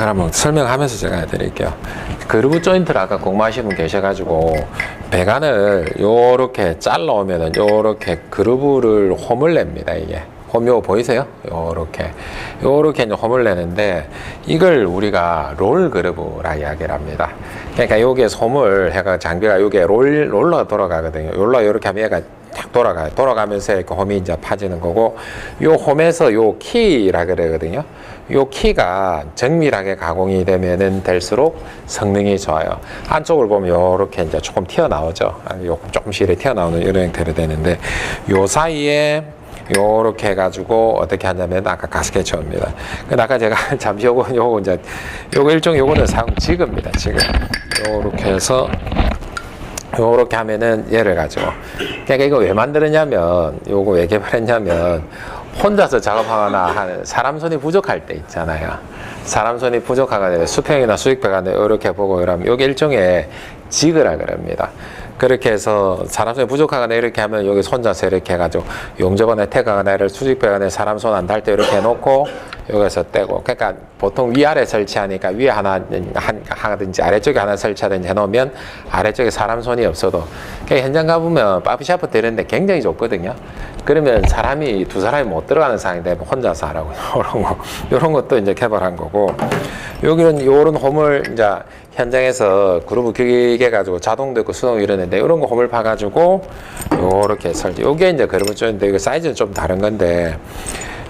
그러면 설명하면서 제가 해드릴게요. 그루브 조인트를 아까 공부하신 분 계셔가지고 배관을 요렇게 잘라오면은 요렇게 그루브를 홈을 냅니다. 이게 홈 요거 보이세요? 요렇게 이제 홈을 내는데 이걸 우리가 롤 그루브라 이야기를 합니다. 그러니까 요게 솜을 해가 장비가 요게 롤러가 돌아가거든요. 롤러 요렇게 하면 얘가 탁 돌아가요. 돌아가면서 이렇게 홈이 이제 파지는 거고, 요 홈에서 요 키라 그러거든요. 요 키가 정밀하게 가공이 되면은 될수록 성능이 좋아요. 안쪽을 보면 요렇게 이제 조금 튀어나오죠. 요 조금씩 이렇게 튀어나오는 이런 형태로 되는데, 요 사이에 요렇게 해가지고 어떻게 하냐면 아까 가스켓처입니다. 근데 아까 제가 잠시 요거 이제 요거 일종 요거는 사용 지그입니다. 지금 요렇게 해서 요렇게 하면은 얘를 가지고, 그러니까 이거 왜 만들었냐면, 요거 왜 개발했냐면 혼자서 작업하거나 하는 사람 손이 부족할 때 있잖아요. 사람 손이 부족하거나 수평이나 수직배관에 이렇게 보고 이러면 요게 일종의 지그라 그럽니다. 그렇게 해서 사람 손이 부족하거나 이렇게 하면 여기 손자서 이렇게 해가지고 용접원에 태가거나 이를 수직배관에 사람 손 안 닿을 때 이렇게 해놓고 여기서 떼고, 그러니까 보통 위아래 설치하니까 위에 하든지 아래쪽에 하나 설치하든지 해놓으면 아래쪽에 사람 손이 없어도, 그러니까 현장 가보면 바비샤프트 이런데 굉장히 좁거든요. 그러면 두 사람이 못 들어가는 상황이 되면 혼자서 하라고 이런 것도 이제 개발한 거고, 여기는 요런 홈을 이제 현장에서 그루브 기계 가지고 자동도 있고 수동 이러는데 이런 거 홈을 파가지고 요렇게 설치. 요게 이제 그루브 조인트, 이거 사이즈는 좀 다른 건데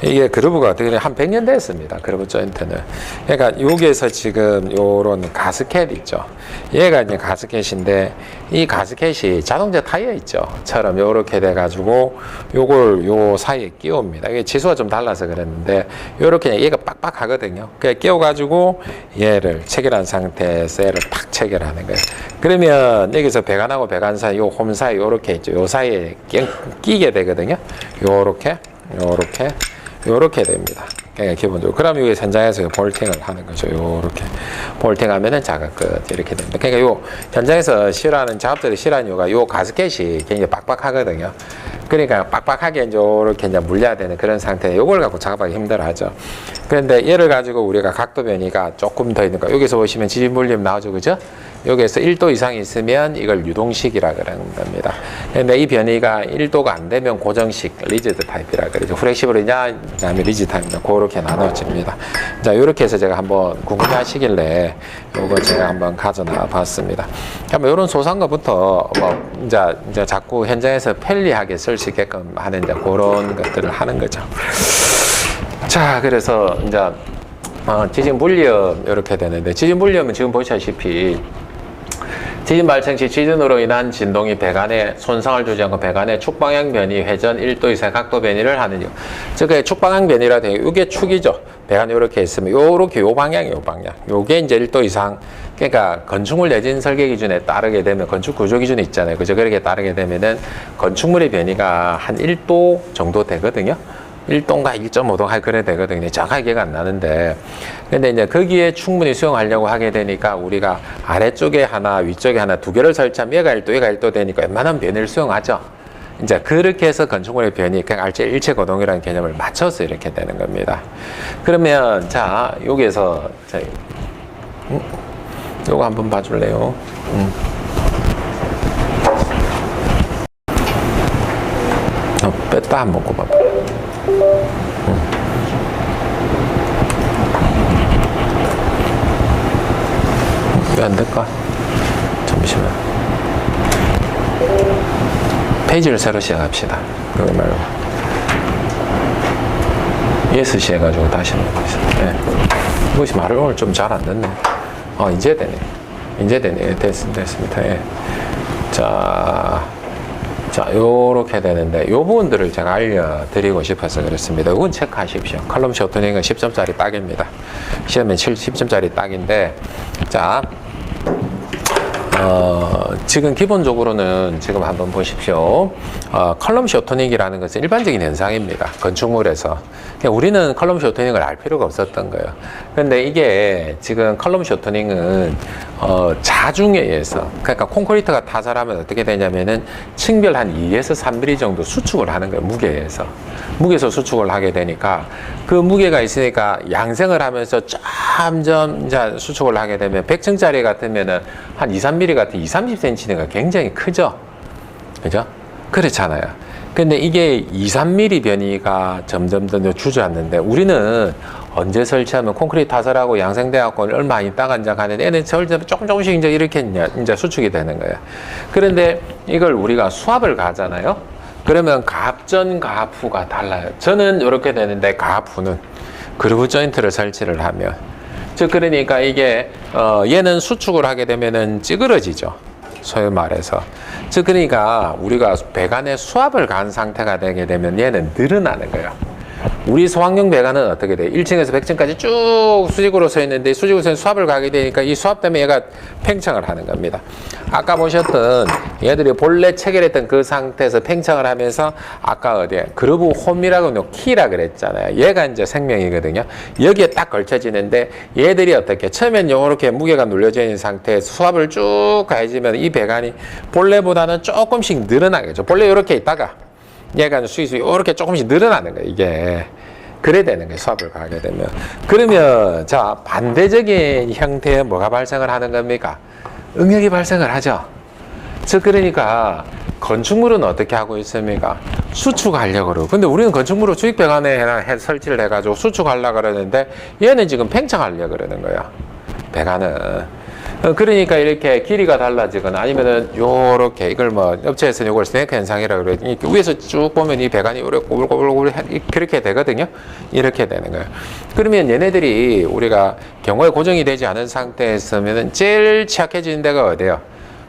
이게 그루브가 어떻게 한 100년 됐습니다. 그루브 조인트는. 그러니까 여기에서 지금 요런 가스켓 있죠. 얘가 이제 가스켓인데 이 가스켓이 자동차 타이어 있죠. 처럼 요렇게 돼가지고 요걸 요 사이에 끼웁니다. 이게 지수가 좀 달라서 그랬는데 요렇게 얘가 빡빡하거든요. 그래 끼워가지고 얘를 체결한 상태에서 얘를 팍 체결하는 거예요. 그러면 여기서 배관하고 배관 사이 요 홈 사이 요렇게 있죠. 요 사이에 끼게 되거든요. 요렇게 됩니다. 그러니까 기본적으로. 그럼 여기 현장에서 볼팅을 하는 거죠. 요렇게. 볼팅하면은 작업 끝. 이렇게 됩니다. 그러니까 요 현장에서 작업들이 싫어하는 이유가 요 가스켓이 굉장히 빡빡하거든요. 그러니까 빡빡하게 이제 요렇게 이제 물려야 되는 그런 상태에 요걸 갖고 작업하기 힘들어 하죠. 그런데 얘를 가지고 우리가 각도 변이가 조금 더 있는 거. 여기서 보시면 지진 물림 나오죠. 그죠? 여기에서 1도 이상 있으면 이걸 유동식이라 그러는 겁니다. 근데 이 변이가 1도가 안 되면 고정식, 리지드 타입이라 그러죠. 플렉시블이냐, 그다음에 리지드 타입이냐, 그렇게 나눠집니다. 자, 요렇게 해서 제가 한번 궁금해 하시길래 요거 제가 한번 가져나 봤습니다. 그러면 요런 소소한 것부터 이제 자꾸 현장에서 편리하게 쓸 수 있게끔 하는 이제 그런 것들을 하는 거죠. 자, 그래서 이제 지진 불리움 이렇게 되는데, 지진 불리움은 지금 보시다시피 지진 발생 시 지진으로 인한 진동이 배관에 손상을 주지 않고 배관의 축방향 변이, 회전 1도 이상 각도 변이를 하는 이유. 즉, 축방향 변이라 되는 게 이게 축이죠. 배관이 이렇게 있으면 요렇게 요 방향. 요게 이제 1도 이상. 그러니까 건축물 내진 설계 기준에 따르게 되면 건축 구조 기준이 있잖아요. 그죠? 그렇게 따르게 되면은 건축물의 변이가 한 1도 정도 되거든요. 1도인가 1.5도 그래 되거든요. 정확하게 기억 안 나는데. 근데 이제 거기에 충분히 수용하려고 하게 되니까 우리가 아래쪽에 하나, 위쪽에 하나 두 개를 설치하면 얘가 1도 되니까 웬만한 변이를 수용하죠. 이제 그렇게 해서 건축물의 변이, 그냥 일체 고동이라는 개념을 맞춰서 이렇게 되는 겁니다. 그러면, 자, 여기에서, 요거 한번 봐줄래요? 뺐다 한번 꼽아봐. 왜 안 될까? 잠시만. 페이지를 새로 시작합시다. 그거 말고. ESC 해가지고 다시 넣어보세요. 네. 이것이 말을 오늘 좀 잘 안 듣네. 이제 되네. 됐습니다. 예. 자, 요렇게 되는데, 요 부분들을 제가 알려드리고 싶어서 그렇습니다. 이건 체크하십시오. 컬럼 쇼트닝은 10점짜리 딱입니다. 시험에 10점짜리 딱인데, 자, 지금 기본적으로는 지금 한번 보십시오. 컬럼 쇼트닝이라는 것은 일반적인 현상입니다. 건축물에서. 우리는 컬럼 쇼트닝을 알 필요가 없었던 거예요. 근데 이게 지금 컬럼 쇼트닝은 자중에 의해서, 그러니까 콘크리트가 타설하면 어떻게 되냐면은 층별 한 2에서 3mm 정도 수축을 하는 거예요. 무게에서 수축을 하게 되니까 그 무게가 있으니까 양생을 하면서 점점 이제 수축을 하게 되면 100층짜리 같으면은 한 2, 3mm 같은 2, 30cm니까 굉장히 크죠. 그죠? 그렇잖아요. 근데 이게 2, 3mm 변이가 점점 더 주저앉는데 우리는 언제 설치하면 콘크리트 타설하고 양생돼갖고 얼마 안 있다가 이제 가는데 얘는 조금씩 이제 이렇게 이제 수축이 되는 거예요. 그런데 이걸 우리가 수압을 가잖아요. 그러면 가압전, 가압후가 달라요. 저는 이렇게 되는데 가압후는 그루브 조인트를 설치를 하면 즉 그러니까 이게 얘는 수축을 하게 되면은 찌그러지죠. 소위 말해서. 즉 그러니까 우리가 배관에 수압을 간 상태가 되게 되면 얘는 늘어나는 거예요. 우리 소황용 배관은 어떻게 돼요? 1층에서 100층까지 쭉 수직으로 서 있는데 수직으로 서 있는 수압을 가게 되니까 이 수압 때문에 얘가 팽창을 하는 겁니다. 아까 보셨던 얘들이 본래 체결했던 그 상태에서 팽창을 하면서 아까 어디에 그루브 홈이라고 키라 그랬잖아요. 얘가 이제 생명이거든요. 여기에 딱 걸쳐지는데 얘들이 어떻게 처음엔 이렇게 무게가 눌려져 있는 상태에서 수압을 쭉 가해지면 이 배관이 본래보다는 조금씩 늘어나겠죠. 본래 이렇게 있다가 얘가 수익이 이렇게 조금씩 늘어나는 거예요. 이게 그래야 되는 거예요. 수압을 가게 되면. 그러면 자 반대적인 형태의 뭐가 발생을 하는 겁니까? 응역이 발생을 하죠. 즉 그러니까 건축물은 어떻게 하고 있습니까? 수축하려고 그러고. 근데 우리는 건축물을 수익 배관에 설치를 해가지고 수축하려고 그러는데 얘는 지금 팽창하려고 그러는 거야. 배관은. 그러니까 이렇게 길이가 달라지거나 아니면은 요렇게 이걸 뭐 업체에서는 이걸 스네이크 현상이라고 그래요. 이렇게 위에서 쭉 보면 이 배관이 이렇게 꼬불꼬불꼬불 그렇게 되거든요. 이렇게 되는 거예요. 그러면 얘네들이 우리가 경우에 고정이 되지 않은 상태에서면은 제일 취약해지는 데가 어디예요?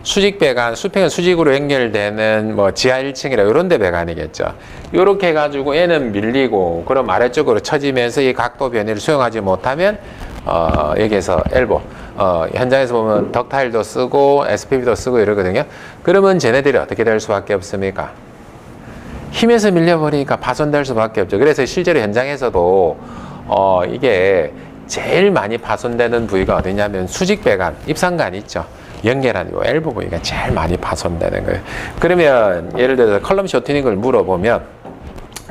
수직 배관, 수평은 수직으로 연결되는 뭐 지하 1층이라 이런 데 배관이겠죠. 요렇게 해가지고 얘는 밀리고 그럼 아래쪽으로 처지면서 이 각도 변이를 수용하지 못하면 여기에서 엘보 현장에서 보면 덕타일도 쓰고 SPB도 쓰고 이러거든요. 그러면 쟤네들이 어떻게 될 수밖에 없습니까? 힘에서 밀려버리니까 파손될 수밖에 없죠. 그래서 실제로 현장에서도 이게 제일 많이 파손되는 부위가 어디냐면 수직 배관, 입상관 있죠. 연결한 요 엘보 부위가 제일 많이 파손되는 거예요. 그러면 예를 들어서 컬럼 쇼트닝을 물어보면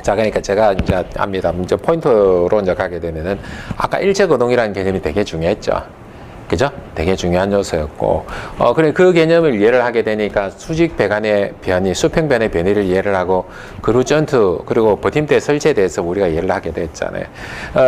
자, 그러니까 제가 이제 압니다. 이제 포인트로 이제 가게 되면은 아까 일체 거동이라는 개념이 되게 중요했죠. 그죠? 되게 중요한 요소였고, 그래, 그 개념을 이해를 하게 되니까 수직 배관의 변이, 수평 변의 변이를 이해를 하고, 그루브 조인트, 그리고 버팀대 설치에 대해서 우리가 이해를 하게 됐잖아요.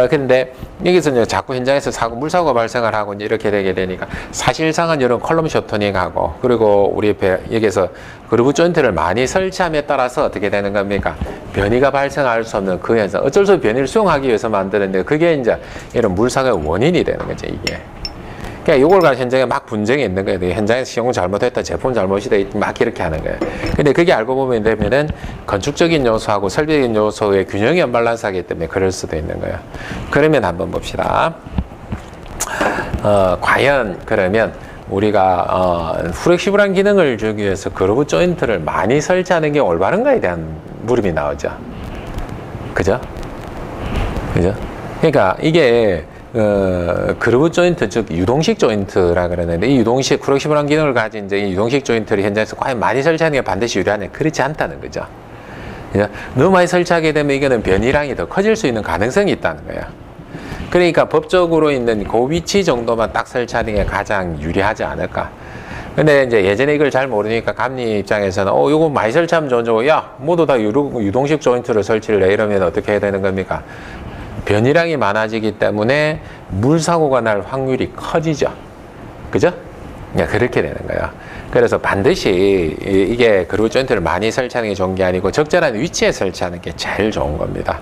근데 여기서 이제 자꾸 현장에서 물사고가 발생을 하고 이제 이렇게 되게 되니까 사실상은 이런 컬럼 쇼토닝하고, 그리고 우리 여기서 그루브 조인트를 많이 설치함에 따라서 어떻게 되는 겁니까? 변이가 발생할 수 없는 그 현상. 어쩔 수 없이 변이를 수용하기 위해서 만드는데 그게 이제 이런 물사고의 원인이 되는 거죠, 이게. 그러니까 요걸 가지고 현장에 막 분쟁이 있는 거예요. 현장에서 시공 잘못했다, 제품 잘못이다, 막 이렇게 하는 거예요. 근데 그게 알고 보면 되면은 건축적인 요소하고 설비적인 요소의 균형이 언밸런스하기 때문에 그럴 수도 있는 거예요. 그러면 한번 봅시다. 과연 그러면 우리가 플렉시블한 기능을 주기 위해서 그루브 조인트를 많이 설치하는 게 올바른가에 대한 물음이 나오죠. 그죠? 그죠? 그러니까 이게 그루브 조인트, 즉 유동식 조인트라 그러는데 이 유동식 플렉시블한 기능을 가진 이제 이 유동식 조인트를 현장에서 과연 많이 설치하는 게 반드시 유리하냐? 그렇지 않다는 거죠. 그죠? 너무 많이 설치하게 되면 이거는 변이량이 더 커질 수 있는 가능성이 있다는 거예요. 그러니까 법적으로 있는 그 위치 정도만 딱 설치하는 게 가장 유리하지 않을까. 근데 이제 예전에 이걸 잘 모르니까 감리 입장에서는 요거 많이 설치하면 좋은 야 모두 다 유동식 조인트를 설치를 해 이러면 어떻게 해야 되는 겁니까? 변이량이 많아지기 때문에 물사고가 날 확률이 커지죠. 그죠? 그렇게 되는 거예요. 그래서 반드시 이게 그루브 조인트를 많이 설치하는 게 좋은 게 아니고 적절한 위치에 설치하는 게 제일 좋은 겁니다.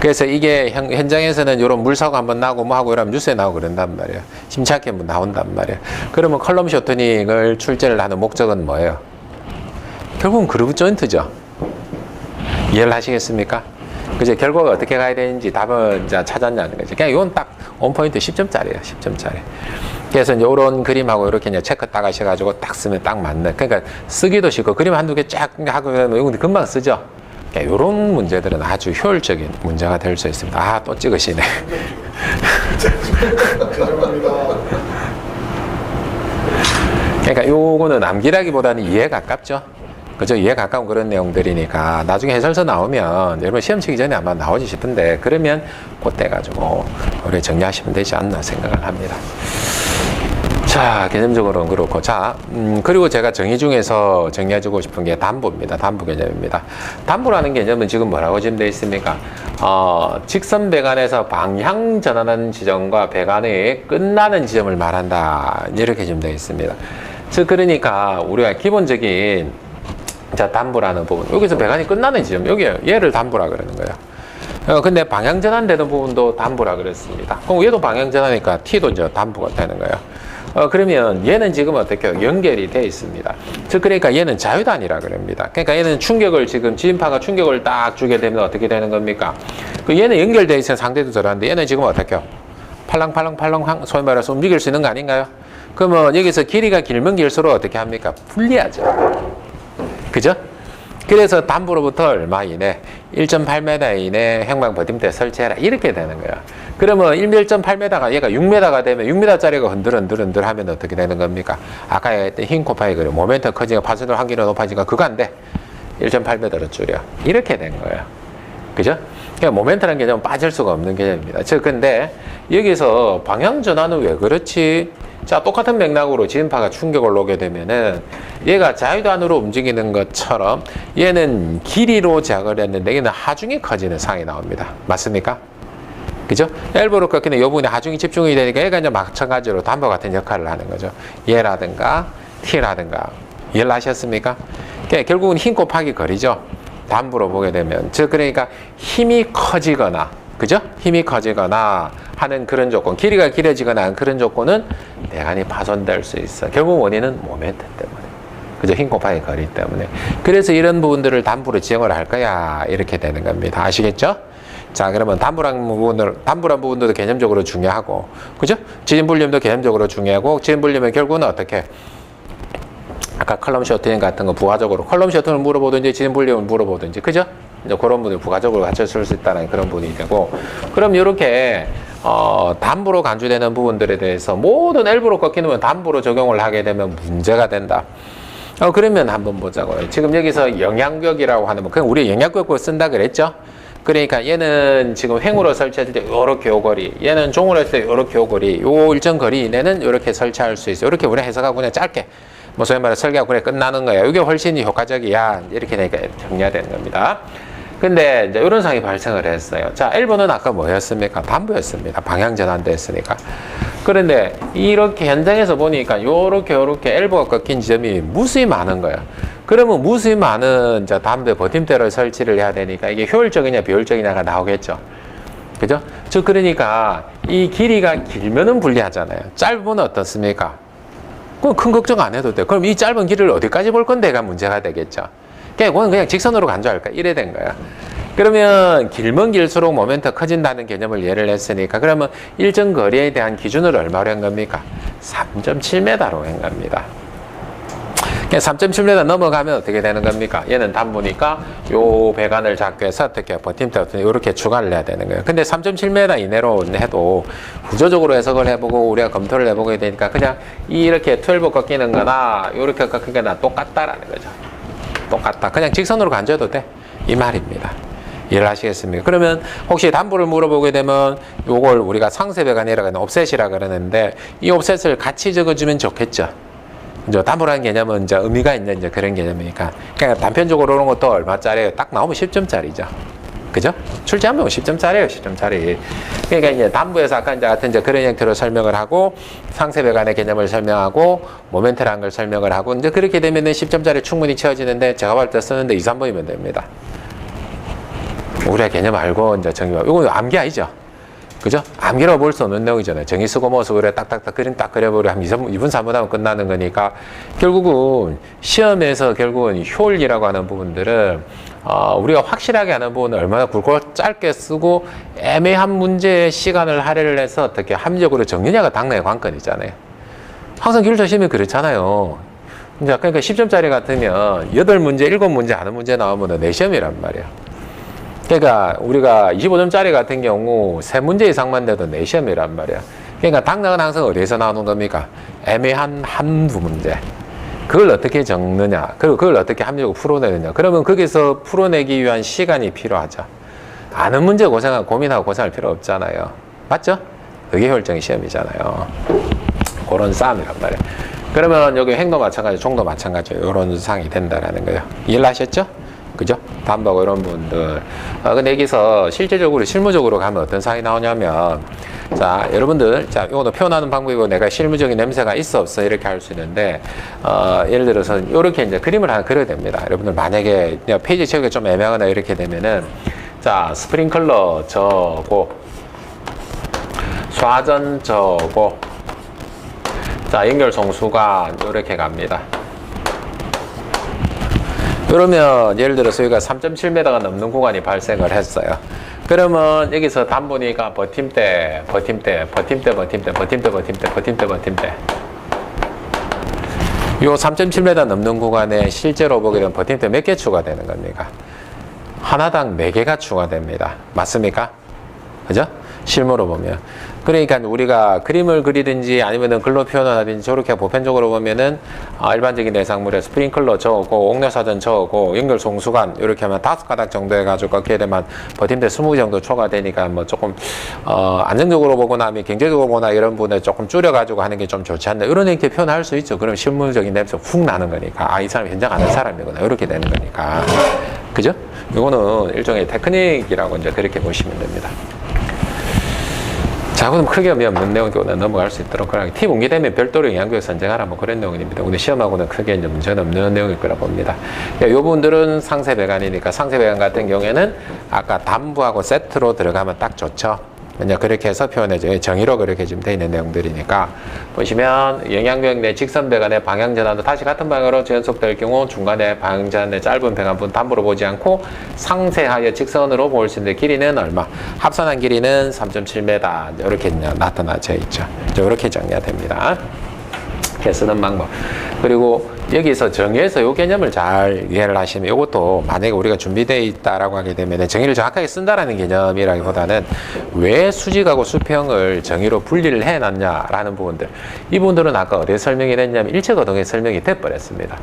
그래서 이게 현장에서는 이런 물사고 한번 나고 뭐 하고 이러면 뉴스에 나오고 그런단 말이에요. 심차게 한번 나온단 말이에요. 그러면 컬럼 쇼트닝을 출제를 하는 목적은 뭐예요? 결국은 그루브 조인트죠. 이해를 하시겠습니까? 그죠? 결과가 어떻게 가야 되는지 답은 이제 찾았냐는 거죠. 그냥 이건 딱 원포인트 10점짜리예요. 10점짜리. 그래서 이제 이런 그림하고 이렇게 이제 체크 딱 하셔가지고 딱 쓰면 딱 맞는. 그러니까 쓰기도 쉽고 그림 한두 개 쫙 하고 이건 금방 쓰죠. 그러니까 이런 문제들은 아주 효율적인 문제가 될 수 있습니다. 아, 또 찍으시네. 감사합니다. 그러니까 요거는 암기라기보다는 이해에 가깝죠. 그죠? 이해에 가까운 그런 내용들이니까 나중에 해설서 나오면 여러분 시험 치기 전에 아마 나오지 싶은데 그러면 그때 가지고 우리 정리하시면 되지 않나 생각을 합니다. 자, 개념적으로는 그렇고. 자, 그리고 제가 정의 중에서 정리해주고 싶은 게 담부입니다. 담부 개념입니다. 담부라는 개념은 지금 뭐라고 지금되어 있습니까? 직선 배관에서 방향 전환하는 지점과 배관의 끝나는 지점을 말한다. 이렇게 지금되어 있습니다. 즉, 그러니까 우리가 기본적인 자, 담부라는 부분. 여기서 배관이 끝나는 지점. 여기 얘를 담부라 그러는 거예요. 근데 방향 전환되는 부분도 담부라 그랬습니다. 그럼 얘도 방향 전환이니까 T도 이제 담부가 되는 거예요. 그러면 얘는 지금 어떻게 연결이 돼 있습니다. 즉, 그러니까 얘는 자유단이라 그럽니다. 그러니까 얘는 충격을 지금 지진파가 충격을 딱 주게 되면 어떻게 되는 겁니까? 얘는 연결돼 있으면 상대도 저러는데 얘는 지금 어떻게 팔랑팔랑 소위 말해서 움직일 수 있는 거 아닌가요? 그러면 여기서 길이가 길면 길수록 어떻게 합니까? 불리하죠. 그죠? 그래서 담부로부터 얼마 이내? 1.8m 이내 행방 버팀대 설치해라. 이렇게 되는 거야. 그러면 1.8m가 얘가 6m가 되면 6m짜리가 흔들 하면 어떻게 되는 겁니까? 아까 얘기했던 흰 코파이 그래. 모멘텀 커지고 파손도 확률이 높아지니까 그거 안 돼. 1.8m로 줄여. 이렇게 된 거예요. 그죠? 그러니까 모멘텀이라는 개념은 빠질 수가 없는 개념입니다. 즉, 근데 여기서 방향 전환은 왜 그렇지? 자, 똑같은 맥락으로 지진파가 충격을 오게 되면은 얘가 자유단으로 움직이는 것처럼 얘는 길이로 제약을 했는데 얘는 하중이 커지는 상황이 나옵니다. 맞습니까? 그죠? L부로 꺾이는 이 부분에 하중이 집중이 되니까 얘가 이제 마찬가지로 담보 같은 역할을 하는 거죠. 얘라든가 T라든가. 이해를 하셨습니까? 그러니까 결국은 힘 곱하기 거리죠. 담부로 보게 되면. 즉, 그러니까 힘이 커지거나, 그죠? 힘이 커지거나 하는 그런 조건, 길이가 길어지거나 하는 그런 조건은 배관이 파손될 수 있어. 결국 원인은 모멘텀 때문에. 그죠? 힘 곱하기 거리 때문에. 그래서 이런 부분들을 담부로 지정을 할 거야. 이렇게 되는 겁니다. 아시겠죠? 자, 그러면 담부란 부분도 개념적으로 중요하고, 그죠? 지진불림도 개념적으로 중요하고, 지진불림은 결국은 어떻게? 아까 컬럼 셔터링 같은 거 부가적으로, 컬럼 셔터링을 물어보든지, 지진불림을 물어보든지, 그죠? 이제 그런 분들 부가적으로 갖춰 쓸 수 있다는 그런 부분이 되고, 그럼 이렇게, 담부로 간주되는 부분들에 대해서 모든 L부로 꺾이면 담부로 적용을 하게 되면 문제가 된다. 그러면 한번 보자고요. 지금 여기서 영향벽이라고 하는, 그냥 우리 영향벽을 쓴다 그랬죠? 그러니까 얘는 지금 횡으로 설치할 때 요렇게 요 거리, 얘는 종으로 했을 때 요렇게 요 거리, 요 일정 거리 이내는 요렇게 설치할 수 있어요. 이렇게 우리 해석하고 그냥 짧게, 뭐 소위 말해 설계하고 그냥 끝나는 거예요. 이게 훨씬 효과적이야. 이렇게 되니까 정리가 되는 겁니다. 근데 이제 이런 상황이 발생을 했어요. 자, 1번은 아까 뭐였습니까? 담부였습니다. 방향 전환도 했으니까. 그런데 이렇게 현장에서 보니까 요렇게 L부가 꺾인 지점이 무수히 많은 거야. 그러면 무수히 많은 담배 버팀대를 설치를 해야 되니까 이게 효율적이냐 비효율적이냐가 나오겠죠. 그죠? 즉, 그러니까 이 길이가 길면은 불리하잖아요. 짧으면 어떻습니까? 그럼 큰 걱정 안 해도 돼. 그럼 이 짧은 길이를 어디까지 볼 건데가 문제가 되겠죠. 그냥 직선으로 간주할까? 이래 된 거야. 그러면 길면 길수록 모멘텀 커진다는 개념을 예를 했으니까 그러면 일정 거리에 대한 기준을 얼마로 한 겁니까? 3.7m로 한 겁니다. 3.7m 넘어가면 어떻게 되는 겁니까? 얘는 담보니까 요 배관을 잡기 위해서 어떻게 버팀대 이렇게 추가를 해야 되는 거예요. 근데 3.7m 이내로 해도 구조적으로 해석을 해보고 우리가 검토를 해보게 되니까 그냥 이렇게 12 꺾이는 거나 이렇게 꺾이는 거나 똑같다라는 거죠. 똑같다. 그냥 직선으로 간주해도 돼. 이 말입니다. 이해를 하시겠습니까? 그러면 혹시 담보를 물어보게 되면 요걸 우리가 상세 배관이라고 하는 옵셋이라 그러는데 이 옵셋을 같이 적어주면 좋겠죠. 이제 담보라는 개념은 이제 의미가 있는 이제 그런 개념이니까. 그러니까 단편적으로 오는 것도 얼마짜리예요? 딱 나오면 10점짜리죠. 그죠? 출제하면 10점짜리예요, 10점짜리. 그러니까 이제 담보에서 아까 이제 같은 이제 그런 형태로 설명을 하고 상세 배관의 개념을 설명하고 모멘트라는 걸 설명을 하고 이제 그렇게 되면은 10점짜리 충분히 채워지는데 제가 볼 때 쓰는데 2, 3번이면 됩니다. 우리가 개념 알고 이제 정의와 이거 암기 아니죠? 그죠? 암기라고 볼 수 없는 내용이잖아요. 정의 쓰고 뭐 쓰고 그래 딱딱딱 그림 딱 그려버려 한 2분 3분 하면 끝나는 거니까 결국은 시험에서 결국은 효율이라고 하는 부분들은 우리가 확실하게 하는 부분은 얼마나 굵고 짧게 쓰고 애매한 문제에 시간을 할애를 해서 어떻게 합리적으로 정리냐가 당나의 관건이잖아요. 항상 기울자 시험이 그렇잖아요. 그러니까 10점짜리 같으면 8문제, 7문제 하는 문제 나오면 내 시험이란 말이야. 그러니까 우리가 25점짜리 같은 경우 3문제 이상만 돼도 내 시험이란 말이야. 그러니까 당락은 항상 어디에서 나오는 겁니까? 애매한 한두 문제. 그걸 어떻게 적느냐, 그리고 그걸 어떻게 합리적으로 풀어내느냐. 그러면 거기서 풀어내기 위한 시간이 필요하죠. 아는 문제 고민하고 고생할 필요 없잖아요. 맞죠? 그게 효율적인 시험이잖아요. 그런 싸움이란 말이에요. 그러면 여기 행도 마찬가지, 종도 마찬가지, 이런 상이 된다라는 거예요. 이해하셨죠? 그죠? 담보하고 이런 분들. 근데 여기서 실제적으로, 실무적으로 가면 어떤 상이 나오냐면, 자, 여러분들, 자, 이것도 표현하는 방법이고, 내가 실무적인 냄새가 있어, 없어, 이렇게 할 수 있는데, 예를 들어서, 이렇게 이제 그림을 하나 그려야 됩니다. 여러분들, 만약에 페이지 채우기가 좀 애매하거나 이렇게 되면은, 자, 스프링클러 저고, 쏴전 저고, 자, 연결 송수관, 이렇게 갑니다. 그러면 예를 들어서 여기가 3.7m가 넘는 구간이 발생을 했어요. 그러면 여기서 담보니까 버팀대. 요 3.7m 넘는 구간에 실제로 보게 되면 버팀대 몇 개 추가되는 겁니까? 하나당 4개가 추가됩니다. 맞습니까? 그죠? 실무로 보면. 그러니까 우리가 그림을 그리든지 아니면은 글로 표현을 하든지 저렇게 보편적으로 보면은 일반적인 내상물에 스프링클러 저어고 옥내사전 저어고 연결 송수관 이렇게 하면 5가닥 정도 해가지고 꺾게 되면 버팀대 20개 정도 초과되니까 뭐 조금 안정적으로 보거나 아니면 경제적으로 보거나 이런 부분에 조금 줄여가지고 하는 게 좀 좋지 않나 이런 이렇게 표현할 수 있죠. 그럼 실무적인 냄새 훅 나는 거니까 이 사람이 현장 안 한 사람이구나 이렇게 되는 거니까. 그죠? 이거는 일종의 테크닉이라고 이제 그렇게 보시면 됩니다. 자, 그럼 크게 의미 없는 내용이거나 넘어갈 수 있도록 그런 팀 옮기되면 별도로 영양교육 선정하라 뭐 그런 내용입니다. 근데 시험하고는 크게 이제 문제는 없는 내용일 거라 봅니다. 이 부분들은 상세배관이니까 상세배관 같은 경우에는 아까 담부하고 세트로 들어가면 딱 좋죠. 그냥 그렇게 해서 표현해줘요. 정의로 그렇게 지금 돼 있는 내용들이니까 보시면 영양교육 내 직선 배관의 방향 전환도 다시 같은 방향으로 연속될 경우 중간에 방향 전환의 짧은 배관분 담부로 보지 않고 상세하여 직선으로 볼 수 있는데 길이는 얼마? 합선한 길이는 3.7m 이렇게 나타나져 있죠. 이렇게 정리가 됩니다. 이렇게 쓰는 방법. 그리고 여기서 정의에서 이 개념을 잘 이해를 하시면 이것도 만약에 우리가 준비되어 있다라고 하게 되면 정의를 정확하게 쓴다라는 개념이라기보다는 왜 수직하고 수평을 정의로 분리를 해놨냐라는 부분들. 이 부분들은 아까 어디에 설명이 됐냐면 일체거동에 설명이 돼버렸습니다.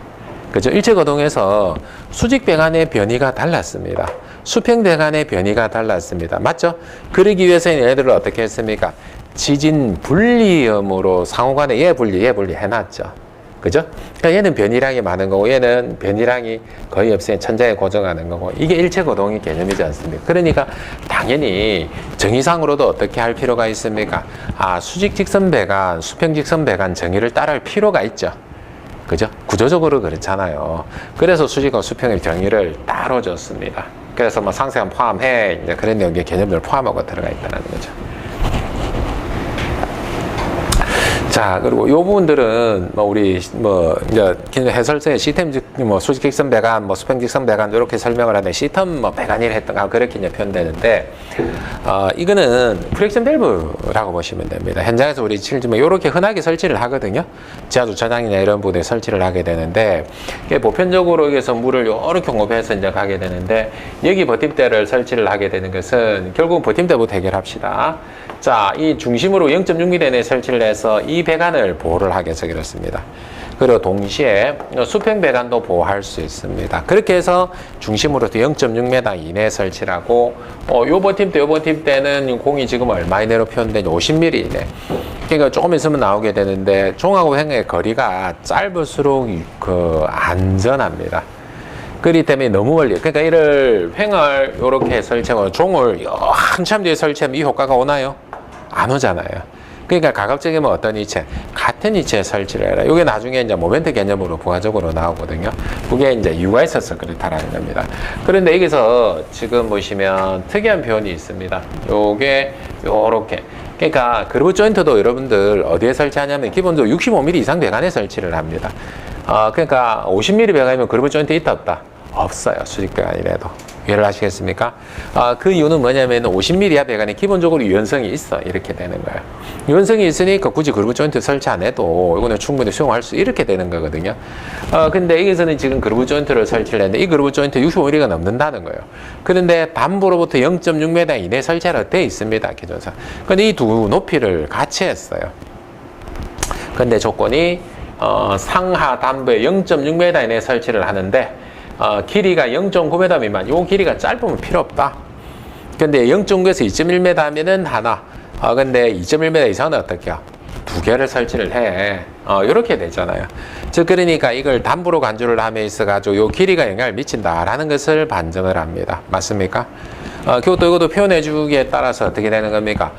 그죠? 일체거동에서 수직 배관의 변이가 달랐습니다. 수평 배관의 변이가 달랐습니다. 맞죠? 그러기 위해서는 얘들을 어떻게 했습니까? 지진 분리염으로 상호간에 얘 분리 해놨죠. 그죠? 그러니까 얘는 변이량이 많은 거고 얘는 변이량이 거의 없으니 천장에 고정하는 거고 이게 일체거동의 개념이지 않습니까? 그러니까 당연히 정의상으로도 어떻게 할 필요가 있습니까? 수직 직선 배관, 수평 직선 배관 정의를 따를 필요가 있죠. 그죠? 구조적으로 그렇잖아요. 그래서 수직과 수평의 정의를 따로 줬습니다. 그래서 뭐 상세한 포함해 이제 그런 내용의 개념들을 포함하고 들어가 있다는 거죠. 자, 그리고 요 부분들은 우리 이제 해설서에 시스템 수직 직선 배관, 수평 직선 배관 이렇게 설명을 하는데 시스템 배관이라 했던가 그렇게 이제 표현되는데 이거는 프릭션 밸브라고 보시면 됩니다. 현장에서 우리 실제로 이렇게 흔하게 설치를 하거든요. 지하 주차장이나 이런 부분에 설치를 하게 되는데 이게 보편적으로 여기서 물을 이렇게 공급해서 이제 가게 되는데 여기 버팀대를 설치를 하게 되는 것은 결국 버팀대부터 해결합시다. 자, 이 중심으로 0.6mm 내에 설치를 해서 이 배관을 보호를 하게 해서 그렇습니다. 그리고 동시에 수평 배관도 보호할 수 있습니다. 그렇게 해서 중심으로부터 0.6m 이내에 설치를 하고 요 버팀대는 공이 지금 얼마 이내로 표현되냐 50mm 이내. 그러니까 조금 있으면 나오게 되는데 종하고 횡의 거리가 짧을수록 안전합니다. 그렇기 때문에 너무 멀리 그러니까 이를 횡을 이렇게 설치하고 종을 한참 뒤에 설치하면 이 효과가 오나요? 안 오잖아요. 그러니까 가급적이면 어떤 위치에? 같은 위치에 설치를 해라. 이게 나중에 이제 모멘트 개념으로 부가적으로 나오거든요. 그게 이제 이유가 있어서 그렇다라는 겁니다. 그런데 여기서 지금 보시면 특이한 표현이 있습니다. 요게 요렇게. 그러니까 그루브 조인트도 여러분들 어디에 설치하냐면 기본적으로 65mm 이상 배관에 설치를 합니다. 그러니까 50mm 배관이면 그루브 조인트 있다 없다? 없어요. 수직 배관이라도. 이해를 하시겠습니까? 그 이유는 뭐냐면 50mm 이하 배관에 기본적으로 유연성이 있어. 이렇게 되는 거예요. 유연성이 있으니까 굳이 그루브 조인트 설치 안 해도 이거는 충분히 수용할 수 이렇게 되는 거거든요. 근데 여기서는 지금 그루브 조인트를 설치를 했는데 이 그루브 조인트 65mm가 넘는다는 거예요. 그런데 담부로부터 0.6m 이내 설치가 되어 있습니다. 기존상. 근데 이 두 높이를 같이 했어요. 근데 조건이 상하 단부에 0.6m 이내에 설치를 하는데 길이가 0.9m 미만, 요 길이가 짧으면 필요 없다. 근데 0.9에서 2.1m 하면은 하나, 근데 2.1m 이상은 어떻게 해요? 두 개를 설치를 해. 이렇게 되잖아요. 즉, 그러니까 이걸 단부로 간주를 함에 있어가지고 요 길이가 영향을 미친다라는 것을 반증을 합니다. 맞습니까? 그것도 이것도 표현해 주기에 따라서 어떻게 되는 겁니까?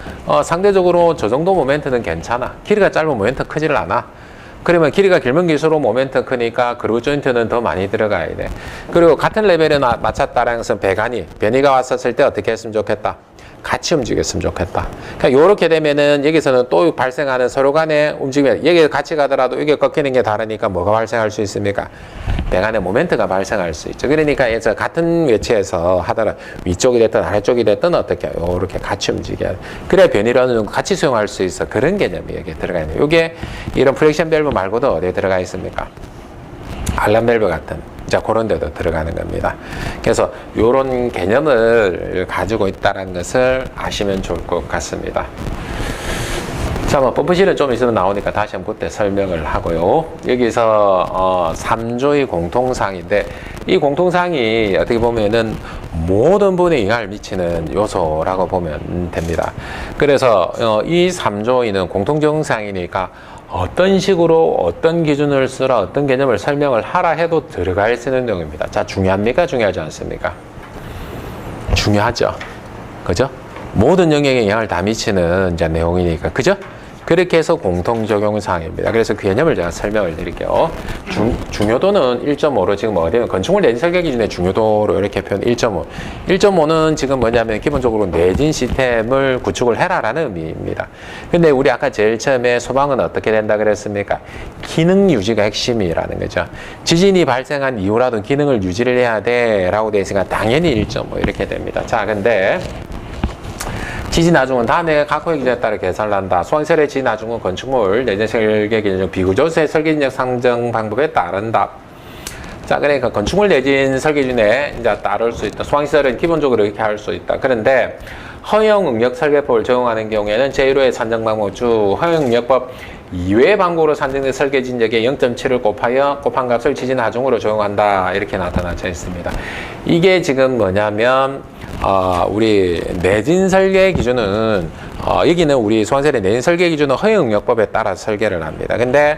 상대적으로 저 정도 모멘트는 괜찮아. 길이가 짧으면 모멘트 크지를 않아. 그러면 길이가 길면 길수록 모멘트 크니까 그루브 조인트는 더 많이 들어가야 돼. 그리고 같은 레벨에 맞췄다라는 것은 배관이, 변이가 왔었을 때 어떻게 했으면 좋겠다? 같이 움직였으면 좋겠다. 그러니까 이렇게 되면은 여기서는 또 발생하는 서로 간의 움직임이, 여기 같이 가더라도 이게 꺾이는 게 다르니까 뭐가 발생할 수 있습니까? 배관의 모멘트가 발생할 수 있죠. 그러니까 같은 위치에서 하더라도 위쪽이 됐든 아래쪽이 됐든 어떻게 해요? 이렇게 같이 움직여야 돼. 그래야 변이를 어느 정도 같이 수용할 수 있어. 그런 개념이 여기에 들어가 있는. 이게 이런 프렉션 밸브 말고도 어디에 들어가 있습니까? 알람 밸브 같은. 자, 그런 데도 들어가는 겁니다. 그래서 이런 개념을 가지고 있다는 것을 아시면 좋을 것 같습니다. 자, 뭐 펌프실은 좀 있으면 나오니까 다시 한번 그때 설명을 하고요. 여기서 3조의 공통사항인데, 이 공통사항이 어떻게 보면은 모든 분에 영향을 미치는 요소라고 보면 됩니다. 그래서 이 3조의는 공통정상이니까 어떤 식으로 어떤 기준을 쓰라, 어떤 개념을 설명을 하라 해도 들어갈 수 있는 내용입니다. 자, 중요합니까? 중요하지 않습니까? 중요하죠. 그죠? 모든 영역에 영향을 다 미치는 이제 내용이니까. 그죠? 그렇게 해서 공통적용 사항입니다. 그래서 그 개념을 제가 설명을 드릴게요. 중요도는 1.5로 지금 어디는 건축물 내진 설계 기준의 중요도로 이렇게 표현 1.5. 1.5는 지금 뭐냐면 기본적으로 내진 시스템을 구축을 해라라는 의미입니다. 근데 우리 아까 제일 처음에 소방은 어떻게 된다 그랬습니까? 기능 유지가 핵심이라는 거죠. 지진이 발생한 이후라도 기능을 유지를 해야 돼 라고 되어 있으니까 당연히 1.5 이렇게 됩니다. 자, 근데 지진 나중은 다음에 각호의 기준에 따라 계산을 한다. 소방시설의 지진 나중은 건축물 내진 설계 기준 비구조세 설계진역 상정 방법에 따른다. 자, 그러니까 건축물 내진 설계 기준에 이제 따를 수 있다. 소방시설은 기본적으로 이렇게 할 수 있다. 그런데 허용 응력 설계법을 적용하는 경우에는 제1호의 산정 방법 중 허용 응력법 이외의 방법으로 산정된 설계 진역의 0.7을 곱한 값을 지진 하중으로 적용한다. 이렇게 나타나져 있습니다. 이게 지금 뭐냐면 우리 내진 설계 기준은 여기는 우리 소방시설의 내진 설계 기준은 허용 응력법에 따라 설계를 합니다. 근데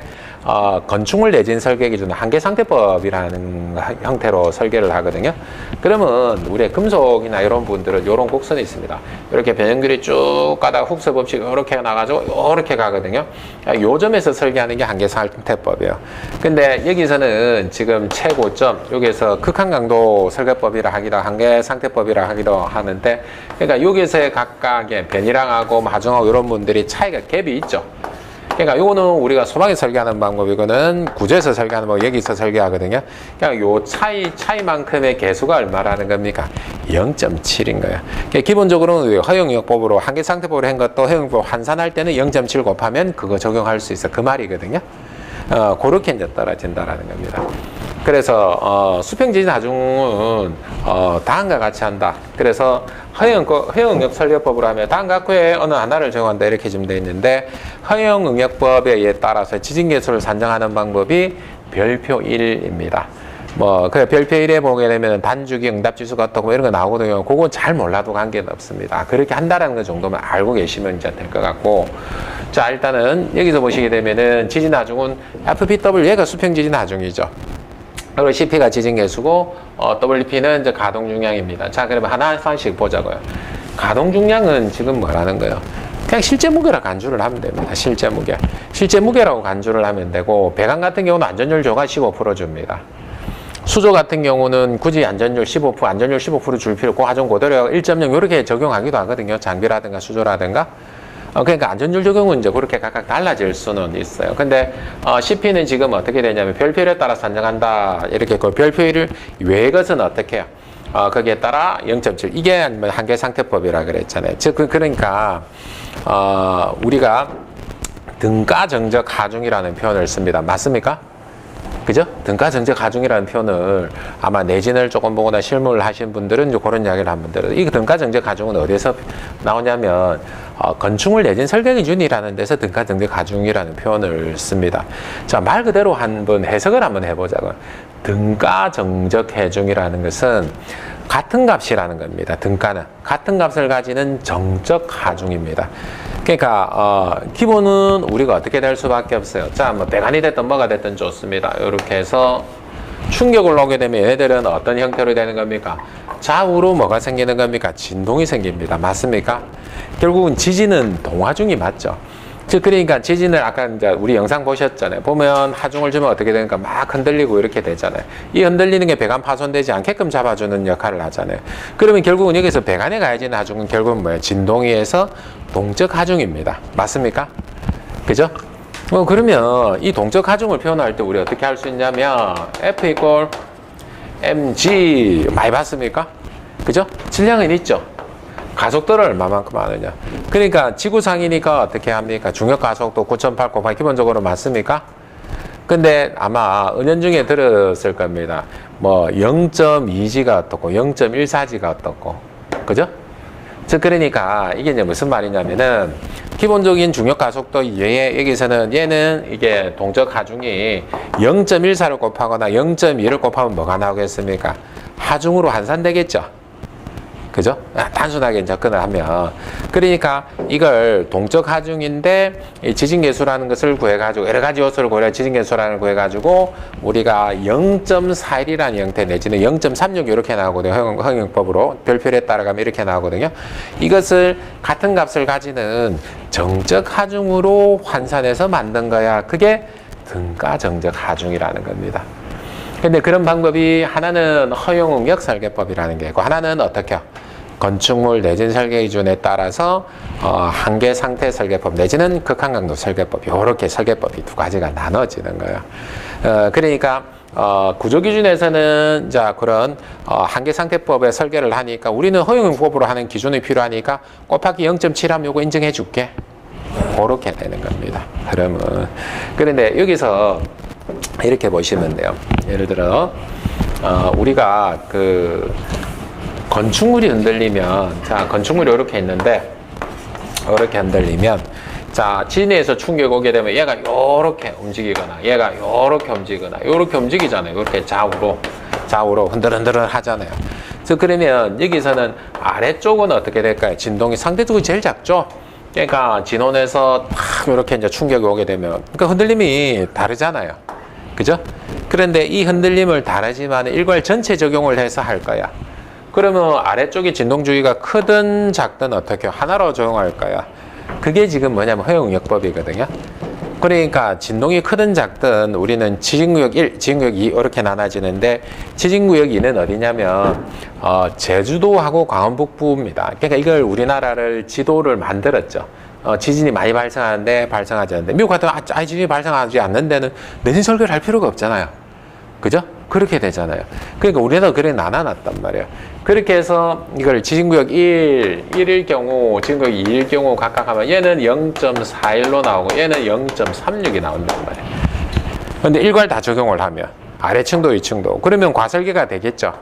건축물 내진 설계 기준은 한계상태법이라는 형태로 설계를 하거든요. 그러면 우리 금속이나 이런 분들은 이런 곡선이 있습니다. 이렇게 변형률이 쭉 가다가 훅서 법칙 이렇게 나가지고 이렇게 가거든요. 요 점에서 설계하는 게 한계상태법이에요. 근데 여기서는 지금 최고점 여기서 극한 강도 설계법이라 하기도 한계상태법이라 하기도 하는데, 그러니까 여기서의 각각의 변이량하고 마중하고 이런 분들이 차이가 갭이 있죠. 그러니까 요거는 우리가 소방에 설계하는 방법이거는 구조에서 설계하는 방법, 여기서 설계하거든요. 그냥 요 차이만큼의 개수가 얼마라는 겁니까? 0.7인 거예요. 그러니까 기본적으로는 허용역법으로 한계상태법으로 한 것도 허용법 환산할 때는 0.7 곱하면 그거 적용할 수 있어. 그 말이거든요. 그렇게 이제 떨어진다라는 겁니다. 그래서 수평지진 하중은 다음과 같이 한다. 그래서 허용응력 설계법으로 하면 다음과 후에 어느 하나를 적용한다 이렇게 좀 되어 있는데, 허용응력법에 따라서 지진 개수를 산정하는 방법이 별표 1입니다. 그 별표 1에 보게 되면 단주기 응답 지수가 어떻고 이런 거 나오거든요. 그건 잘 몰라도 관계는 없습니다. 그렇게 한다라는 것 정도만 알고 계시면 이제 될 것 같고. 자, 일단은 여기서 보시게 되면은 지진 하중은 FPW, 얘가 수평 지진 하중이죠. 그리고 CP가 지진 개수고, WP는 이제 가동 중량입니다. 자, 그러면 하나씩 보자고요. 가동 중량은 지금 뭐라는 거예요? 그냥 실제 무게라 간주를 하면 됩니다. 실제 무게. 실제 무게라고 간주를 하면 되고, 배관 같은 경우는 안전율 조가 15% 줍니다. 수조 같은 경우는 굳이 안전율 15%, 안전율 15% 줄 필요 없고, 하중 고도력 1.0 이렇게 적용하기도 하거든요. 장비라든가 수조라든가. 그러니까 안전율 적용은 이제 그렇게 각각 달라질 수는 있어요. 근데 CP는 지금 어떻게 되냐면 별표에 따라 산정한다. 이렇게 그 별표 1을 외의 것은 어떻게 해요? 거기에 따라 0.7. 이게 한계상태법이라 그랬잖아요. 즉 그러니까 우리가 등가 정적 하중이라는 표현을 씁니다. 맞습니까? 그죠? 등가 정적 가중이라는 표현을 아마 내진을 조금 보거나 실무를 하신 분들은 이제 그런 이야기를 한번 들어요. 이 등가 정적 가중은 어디에서 나오냐면 건축물 내진 설계 기준이라는 데서 등가 정적 가중이라는 표현을 씁니다. 자, 말 그대로 한번 해석을 한번 해보자고요. 등가 정적 해중이라는 것은 같은 값이라는 겁니다. 등가는 같은 값을 가지는 정적 하중입니다. 그러니까 기본은 우리가 어떻게 될 수밖에 없어요. 자, 뭐 배관이 됐든 뭐가 됐든 좋습니다. 이렇게 해서 충격을 오게 되면 얘네들은 어떤 형태로 되는 겁니까? 좌우로 뭐가 생기는 겁니까? 진동이 생깁니다. 맞습니까? 결국은 지진은 동하중이 맞죠. 즉 그러니까 지진을 아까 이제 우리 영상 보셨잖아요. 보면 하중을 주면 어떻게 되니까 막 흔들리고 이렇게 되잖아요. 이 흔들리는 게 배관 파손되지 않게끔 잡아주는 역할을 하잖아요. 그러면 결국은 여기서 배관에 가해지는 하중은 결국은 뭐예요? 진동위에서 동적 하중입니다. 맞습니까? 그죠? 그러면 이 동적 하중을 표현할 때 우리 어떻게 할 수 있냐면 F 이퀄 mg 많이 봤습니까? 그죠? 질량은 있죠. 가속도를 얼마만큼 하느냐. 그러니까 지구상이니까 어떻게 합니까? 중력 가속도 9.8 곱하기 기본적으로 맞습니까? 근데 아마 은연중에 들었을 겁니다. 뭐 0.2G가 어떻고 0.14G가 어떻고. 그죠? 즉 그러니까 이게 이제 무슨 말이냐면은 기본적인 중력 가속도 이외에 여기서는 얘는 이게 동적 하중이 0.14를 곱하거나 0.2를 곱하면 뭐가 나오겠습니까? 하중으로 환산되겠죠. 그죠? 단순하게 접근을 하면. 그러니까 이걸 동적 하중인데 이 지진계수라는 것을 구해가지고 여러 가지 요소를 고려해 지진계수라는 걸 구해가지고 우리가 0.41이라는 형태 내지는 0.36 이렇게 나오거든요. 허용법으로 별표에 따라가면 이렇게 나오거든요. 이것을 같은 값을 가지는 정적 하중으로 환산해서 만든 거야. 그게 등가 정적 하중이라는 겁니다. 근데 그런 방법이 하나는 허용응력 설계법이라는 게 있고 하나는 어떻게요? 건축물 내진 설계 기준에 따라서 한계 상태 설계법 내지는 극한강도 설계법 이렇게 설계법이 두 가지가 나눠지는 거예요. 그러니까 구조 기준에서는 자 그런 한계 상태법의 설계를 하니까 우리는 허용응법으로 하는 기준이 필요하니까 곱하기 0.7하면 요거 인정해 줄게. 그렇게 되는 겁니다. 그러면 그런데 여기서 이렇게 보시면 돼요. 예를 들어 우리가 그 건축물이 흔들리면 자 건축물이 이렇게 있는데 이렇게 흔들리면 자 진해에서 충격이 오게 되면 얘가 이렇게 움직이거나 얘가 이렇게 움직이거나 이렇게 움직이잖아요. 이렇게 좌우로 흔들흔들 하잖아요. 그래서 그러면 여기서는 아래쪽은 어떻게 될까요? 진동이 상대적으로 제일 작죠. 그러니까 진원에서 탁 이렇게 이제 충격이 오게 되면 그러니까 흔들림이 다르잖아요. 그죠? 그런데 이 흔들림을 다르지만 일괄 전체 적용을 해서 할 거야. 그러면 아래쪽이 진동 주기가 크든 작든 어떻게 하나로 적용할 거야. 그게 지금 뭐냐면 허용응력법이거든요. 그러니까 진동이 크든 작든 우리는 지진구역 1, 지진구역 2 이렇게 나눠지는데 지진구역 2는 어디냐면 제주도하고 강원북부입니다. 그러니까 이걸 우리나라를 지도를 만들었죠. 지진이 많이 발생하는데 발생하지 않는데 미국 같은 지진이 발생하지 않는 데는 내진 설계를 할 필요가 없잖아요. 그죠? 그렇게 되잖아요. 그러니까 우리나라도 그래 나눠놨단 말이에요. 그렇게 해서 이걸 지진구역 1일 경우 지진구역 2일 경우 각각 하면 얘는 0.41로 나오고 얘는 0.36이 나온단 말이에요. 근데 일괄 다 적용을 하면 아래층도 위층도 그러면 과설계가 되겠죠.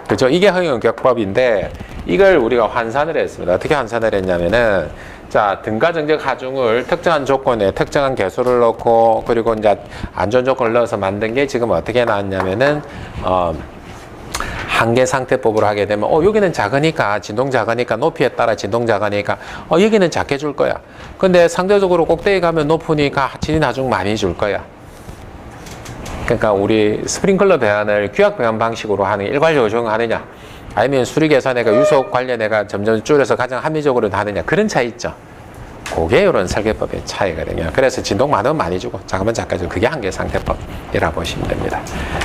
그죠? 이게 허용응격법인데 이걸 우리가 환산을 했습니다. 어떻게 환산을 했냐면은 자, 등가 정적 하중을 특정한 조건에 특정한 개수를 넣고 그리고 이제 안전 조건을 넣어서 만든 게 지금 어떻게 나왔냐면은 한계 상태법으로 하게 되면 여기는 작으니까 진동 작으니까 높이에 따라 진동 작으니까 여기는 작게 줄 거야. 근데 상대적으로 꼭대기 가면 높으니까 진인 하중 많이 줄 거야. 그러니까 우리 스프링클러 배관을 규약 배관 방식으로 하는 일괄적으로 적용하느냐 아니면 수리 계산회가 유속 관련회가 점점 줄여서 가장 합리적으로 하느냐 그런 차이 있죠. 그게 이런 설계법의 차이거든요. 그래서 진동 많으면 많이 주고 작으면 작게 주고 그게 한계 상태법이라 보시면 됩니다.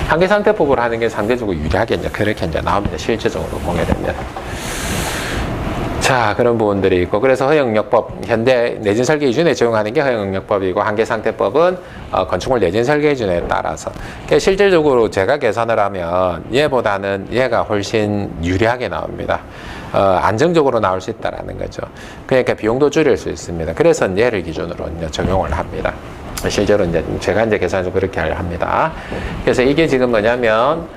한계 상태법으로 하는 게 상대적으로 유리하게 이제 그렇게 이제 나옵니다. 실제적으로 보게 되면. 자, 그런 부분들이 있고 그래서 허용응력법 현대 내진 설계 기준에 적용하는 게 허용응력법이고 한계 상태법은 건축물 내진 설계 기준에 따라서 실질적으로 제가 계산을 하면 얘보다는 얘가 훨씬 유리하게 나옵니다. 안정적으로 나올 수 있다라는 거죠. 그러니까 비용도 줄일 수 있습니다. 그래서 얘를 기준으로 이제 적용을 합니다. 실제로 이제 제가 이제 계산해서 그렇게 합니다. 그래서 이게 지금 뭐냐면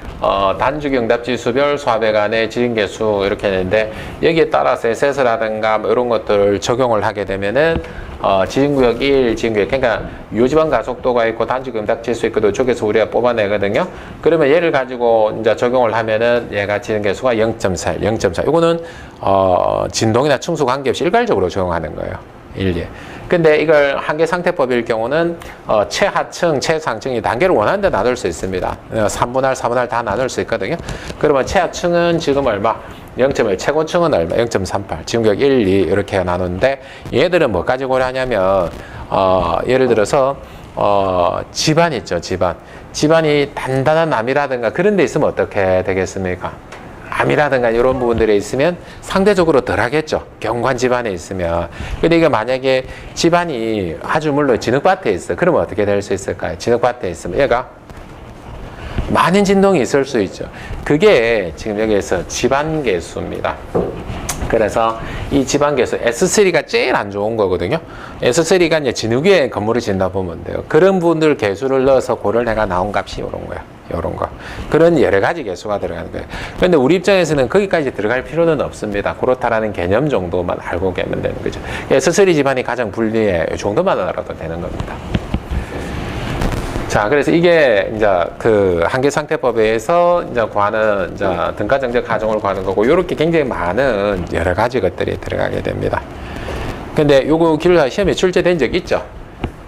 단주기 응답지수별 수합에 관해 지진계수 이렇게 했는데 여기에 따라서 SS라든가 뭐 이런 것들을 적용을 하게 되면은 지진구역 1, 지진구역 그러니까 요지방 가속도가 있고 단주기 응답지수 있고 이쪽에서 우리가 뽑아내거든요. 그러면 얘를 가지고 이제 적용을 하면은 얘가 지진계수가 0.4, 0.4. 이거는 진동이나 충수 관계없이 일괄적으로 적용하는 거예요. 1, 2. 근데 이걸 한계상태법일 경우는 최하층, 최상층이 단계를 원하는 데 나눌 수 있습니다. 3분할, 4분할 다 나눌 수 있거든요. 그러면 최하층은 지금 얼마? 0.1, 최고층은 얼마? 0.38, 지금격 1, 2 이렇게 나누는데 얘들은 뭐까지 고려하냐면 예를 들어서 집안 있죠, 집안. 집안이 단단한 남이라든가 그런 데 있으면 어떻게 되겠습니까? 암이라든가 이런 부분들에 있으면 상대적으로 덜 하겠죠. 경관 집안에 있으면. 근데 이게 만약에 집안이 아주 물론 진흙밭에 있어. 그러면 어떻게 될 수 있을까요? 진흙밭에 있으면 얘가 많은 진동이 있을 수 있죠. 그게 지금 여기에서 집안계수입니다. 그래서 이 집안계수 S3가 제일 안 좋은 거거든요. S3가 이제 진흙 위에 건물을 짓다 보면 돼요. 그런 분들 계수를 넣어서 고를 내가 나온 값이 이런 거야. 이런 거. 그런 여러 가지 계수가 들어가는 거예요. 그런데 우리 입장에서는 거기까지 들어갈 필요는 없습니다. 그렇다라는 개념 정도만 알고 계면 되는 거죠. S3 집안이 가장 불리해. 이 정도만 알아도 되는 겁니다. 자, 그래서 이게 이제 그 한계상태법에서 이제 구하는 이제 등가정적 하중을 구하는 거고, 요렇게 굉장히 많은 여러 가지 것들이 들어가게 됩니다. 근데 요거 기술사 시험에 출제된 적 있죠?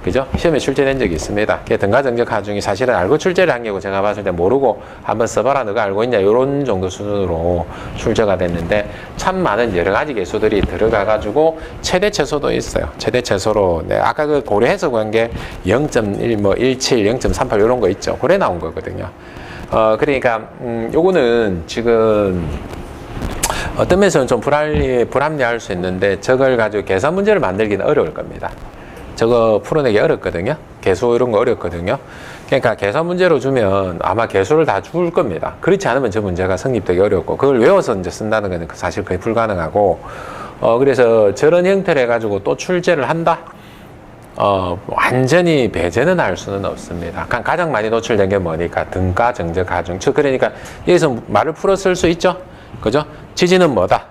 그죠? 시험에 출제된 적이 있습니다. 등가정적 하중이 사실은 알고 출제를 한 게고 제가 봤을 때 모르고 한번 써봐라 너가 알고 있냐 이런 정도 수준으로 출제가 됐는데 참 많은 여러 가지 계수들이 들어가 가지고 최대 최소도 있어요. 최대 최소로 네, 아까 그 고려해서 구한 게 0.1, 뭐 17, 0.38 이런 거 있죠. 고래 나온 거거든요. 그러니까 요거는 지금 어떤 면에서는 좀 불합리할 수 있는데 저걸 가지고 계산 문제를 만들기는 어려울 겁니다. 저거 풀어내기 어렵거든요. 계수 이런 거 어렵거든요. 그러니까 계산 문제로 주면 아마 계수를 다 줄 겁니다. 그렇지 않으면 저 문제가 성립되기 어렵고 그걸 외워서 이제 쓴다는 건 사실 거의 불가능하고 그래서 저런 형태를 해가지고 또 출제를 한다? 완전히 배제는 할 수는 없습니다. 가장 많이 노출된 게 뭐니까 등가, 정적, 하중. 그러니까 여기서 말을 풀어 쓸 수 있죠. 그죠? 지진은 뭐다?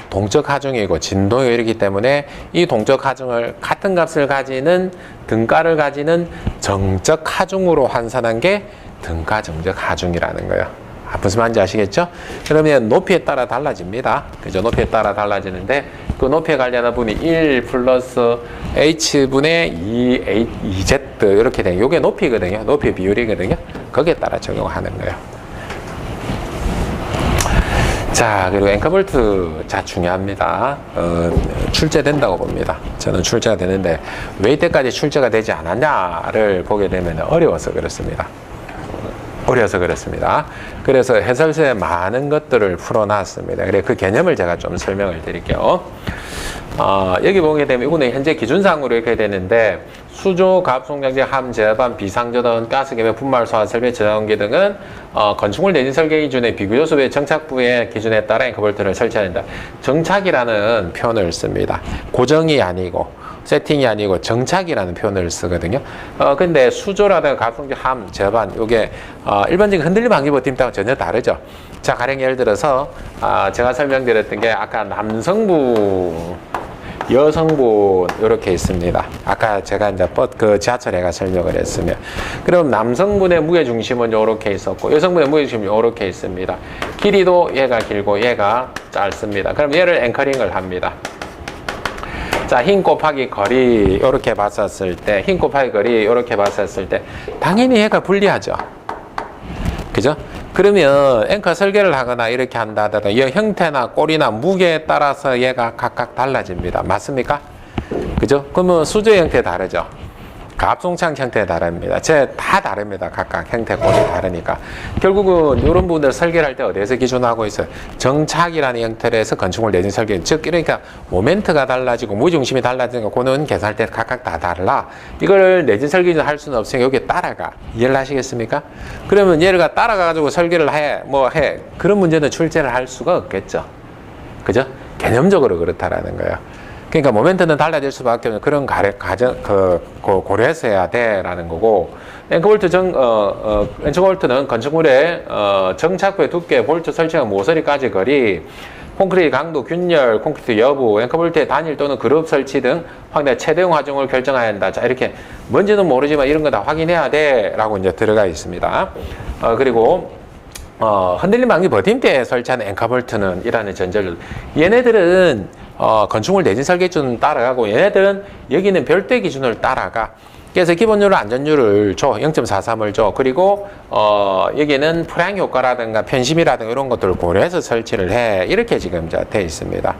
동적 하중이고 진동이 이렇기 때문에 이 동적 하중을 같은 값을 가지는 등가를 가지는 정적 하중으로 환산한 게 등가 정적 하중이라는 거예요. 무슨 말인지 아시겠죠? 그러면 높이에 따라 달라집니다. 그죠? 높이에 따라 달라지는데 그 높이에 관련한 부분이 1 플러스 h분의 2z 이렇게 되는 이게 높이거든요. 높이 비율이거든요. 거기에 따라 적용하는 거예요. 자, 그리고 앵커볼트, 자, 중요합니다. 출제된다고 봅니다. 저는 출제가 되는데, 왜 이때까지 출제가 되지 않았냐를 보게 되면 어려워서 그렇습니다. 어려워서 그렇습니다. 그래서 해설서에 많은 것들을 풀어놨습니다. 그래서 그 개념을 제가 좀 설명을 드릴게요. 여기 보게 되면 이거는 현재 기준상으로 이렇게 되는데 수조, 가압송량제, 함, 제어반, 비상저던, 가스개별, 분말, 소화, 설비, 저장기 등은 건축물 내진 설계 기준의 비교조수의 정착부의 기준에 따라 앵커볼트를 설치한다. 정착이라는 표현을 씁니다. 고정이 아니고 세팅이 아니고 정착이라는 표현을 쓰거든요. 근데 수조라든가 가압송제, 함, 제어반 요게 일반적인 흔들림 방지 버팀하고 전혀 다르죠. 자, 가령 예를 들어서 제가 설명드렸던 게 아까 남성부 여성분 이렇게 있습니다. 아까 제가 이제 그 지하철에가 설명을 했으면 그럼 남성분의 무게 중심은 이렇게 있었고 여성분의 무게 중심은 이렇게 있습니다. 길이도 얘가 길고 얘가 짧습니다. 그럼 얘를 앵커링을 합니다. 자, 힘 곱하기 거리 이렇게 봤었을 때 힘 곱하기 거리 이렇게 봤었을 때 당연히 얘가 불리하죠. 그죠? 그러면 앵커 설계를 하거나 이렇게 한다더라 이 형태나 꼬리나 무게에 따라서 얘가 각각 달라집니다. 맞습니까? 그죠? 그러면 수조 형태 다르죠? 가압송창 형태 다릅니다. 다 다릅니다. 각각 형태 꼬리 다르니까. 결국은 이런 부분들 설계를 할 때 어디에서 기준하고 있어요? 정착이라는 형태로 해서 건축물 내진 설계. 즉, 그러니까 모멘트가 달라지고 무중심이 달라지는 거, 그거는 계산할 때 각각 다 달라. 이걸 내진 설계를 할 수는 없으니까 여기에 따라가. 이해를 하시겠습니까? 그러면 얘가 따라가가지고 설계를 해. 그런 문제는 출제를 할 수가 없겠죠. 그죠? 개념적으로 그렇다라는 거예요. 그러니까 모멘트는 달라질 수밖에 없는 그런 고려해서 해야 돼라는 거고, 앵커볼트 앵커볼트는 건축물의 정착부의 두께, 볼트 설치한 모서리까지 거리, 콘크리트 강도, 균열, 콘크리트 여부, 앵커볼트의 단일 또는 그룹 설치 등 확대 최대용 하중을 결정해야 한다. 자, 이렇게 뭔지는 모르지만 이런 거 다 확인해야 돼라고 이제 들어가 있습니다. 그리고 흔들림 방지 버팀대에 설치한 앵커볼트는 이라는 전제를, 얘네들은 건축물 내진 설계 기준을 따라가고, 얘네들은 여기는 별도의 기준을 따라가. 그래서 기본적으로 안전율을 줘, 0.43을 줘. 그리고 여기는 프라잉 효과라든가 편심이라든가 이런 것들을 고려해서 설치를 해. 이렇게 지금 이제 돼 있습니다.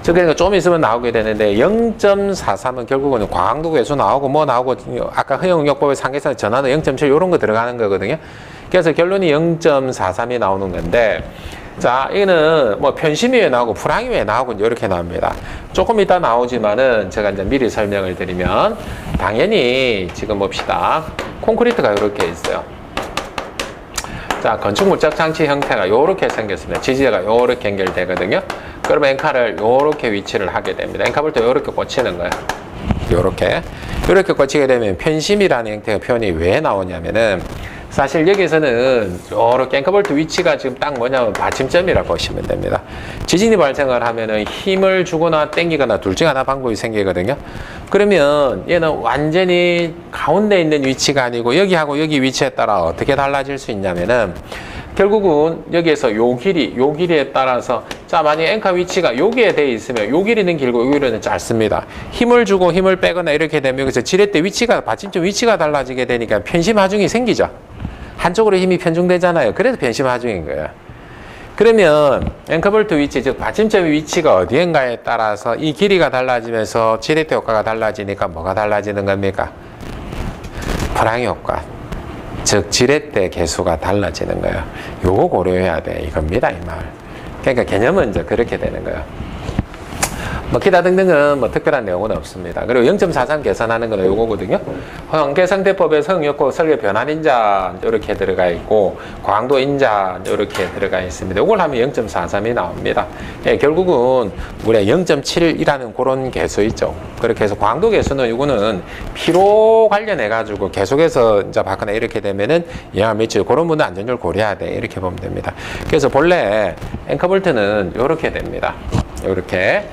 그러니까 좀 있으면 나오게 되는데, 0.43은 결국은 과강도 계수 나오고 뭐 나오고, 아까 허용역법의 상계선 전환도 0.7 이런 거 들어가는 거거든요. 그래서 결론이 0.43이 나오는 건데, 자, 이거는 뭐 편심이 왜 나오고 프랑이 왜 나오고 이렇게 나옵니다. 조금 이따 나오지만은 제가 이제 미리 설명을 드리면, 당연히 지금 봅시다. 콘크리트가 이렇게 있어요. 자, 건축 물적 장치 형태가 이렇게 생겼습니다. 지지대가 이렇게 연결되거든요. 그러면 앵카를 이렇게 위치를 하게 됩니다. 앵카볼트 이렇게 꽂히는 거예요. 이렇게 꽂히게 되면 편심이라는 형태의 표현이 왜 나오냐면은, 사실 여기서는 이렇게 앵커볼트 위치가 지금 딱 뭐냐면 받침점이라고 보시면 됩니다. 지진이 발생을 하면은 힘을 주거나 당기거나 둘 중 하나 방법이 생기거든요. 그러면 얘는 완전히 가운데 있는 위치가 아니고 여기하고 여기 위치에 따라 어떻게 달라질 수 있냐면은, 결국은 여기에서 요 길이에 따라서, 자, 만약에 앵커 위치가 여기에 돼 있으면 요 길이는 길고 요 길이는 짧습니다. 힘을 주고 힘을 빼거나 이렇게 되면 여기서 지렛대 위치가, 받침점 위치가 달라지게 되니까 편심 하중이 생기죠. 한쪽으로 힘이 편중되잖아요. 그래서 편심 하중인 거예요. 그러면 앵커볼트 위치, 즉 받침점 위치가 어디인가에 따라서 이 길이가 달라지면서 지렛대 효과가 달라지니까 뭐가 달라지는 겁니까? 프랑이 효과, 즉 지렛대 개수가 달라지는 거예요. 요거 고려해야 돼, 이겁니다, 이 말. 그러니까 개념은 이제 그렇게 되는 거예요. 뭐 기타 등등은 뭐 특별한 내용은 없습니다. 그리고 0.43 계산하는 거는 요거거든요. 허용계상대법에 성역고 설계 변환 인자 이렇게 들어가 있고, 광도 인자 이렇게 들어가 있습니다. 이걸 하면 0.43이 나옵니다. 예, 결국은 우리가 0.7이라는 그런 개수 있죠. 그렇게 해서 광도 개수는 이거는 피로 관련해 가지고 계속해서 이제 받거나 이렇게 되면은 영향을 미치고, 그런 분은 안전율 고려해야 돼, 이렇게 보면 됩니다. 그래서 본래 앵커볼트는 이렇게 됩니다. 이렇게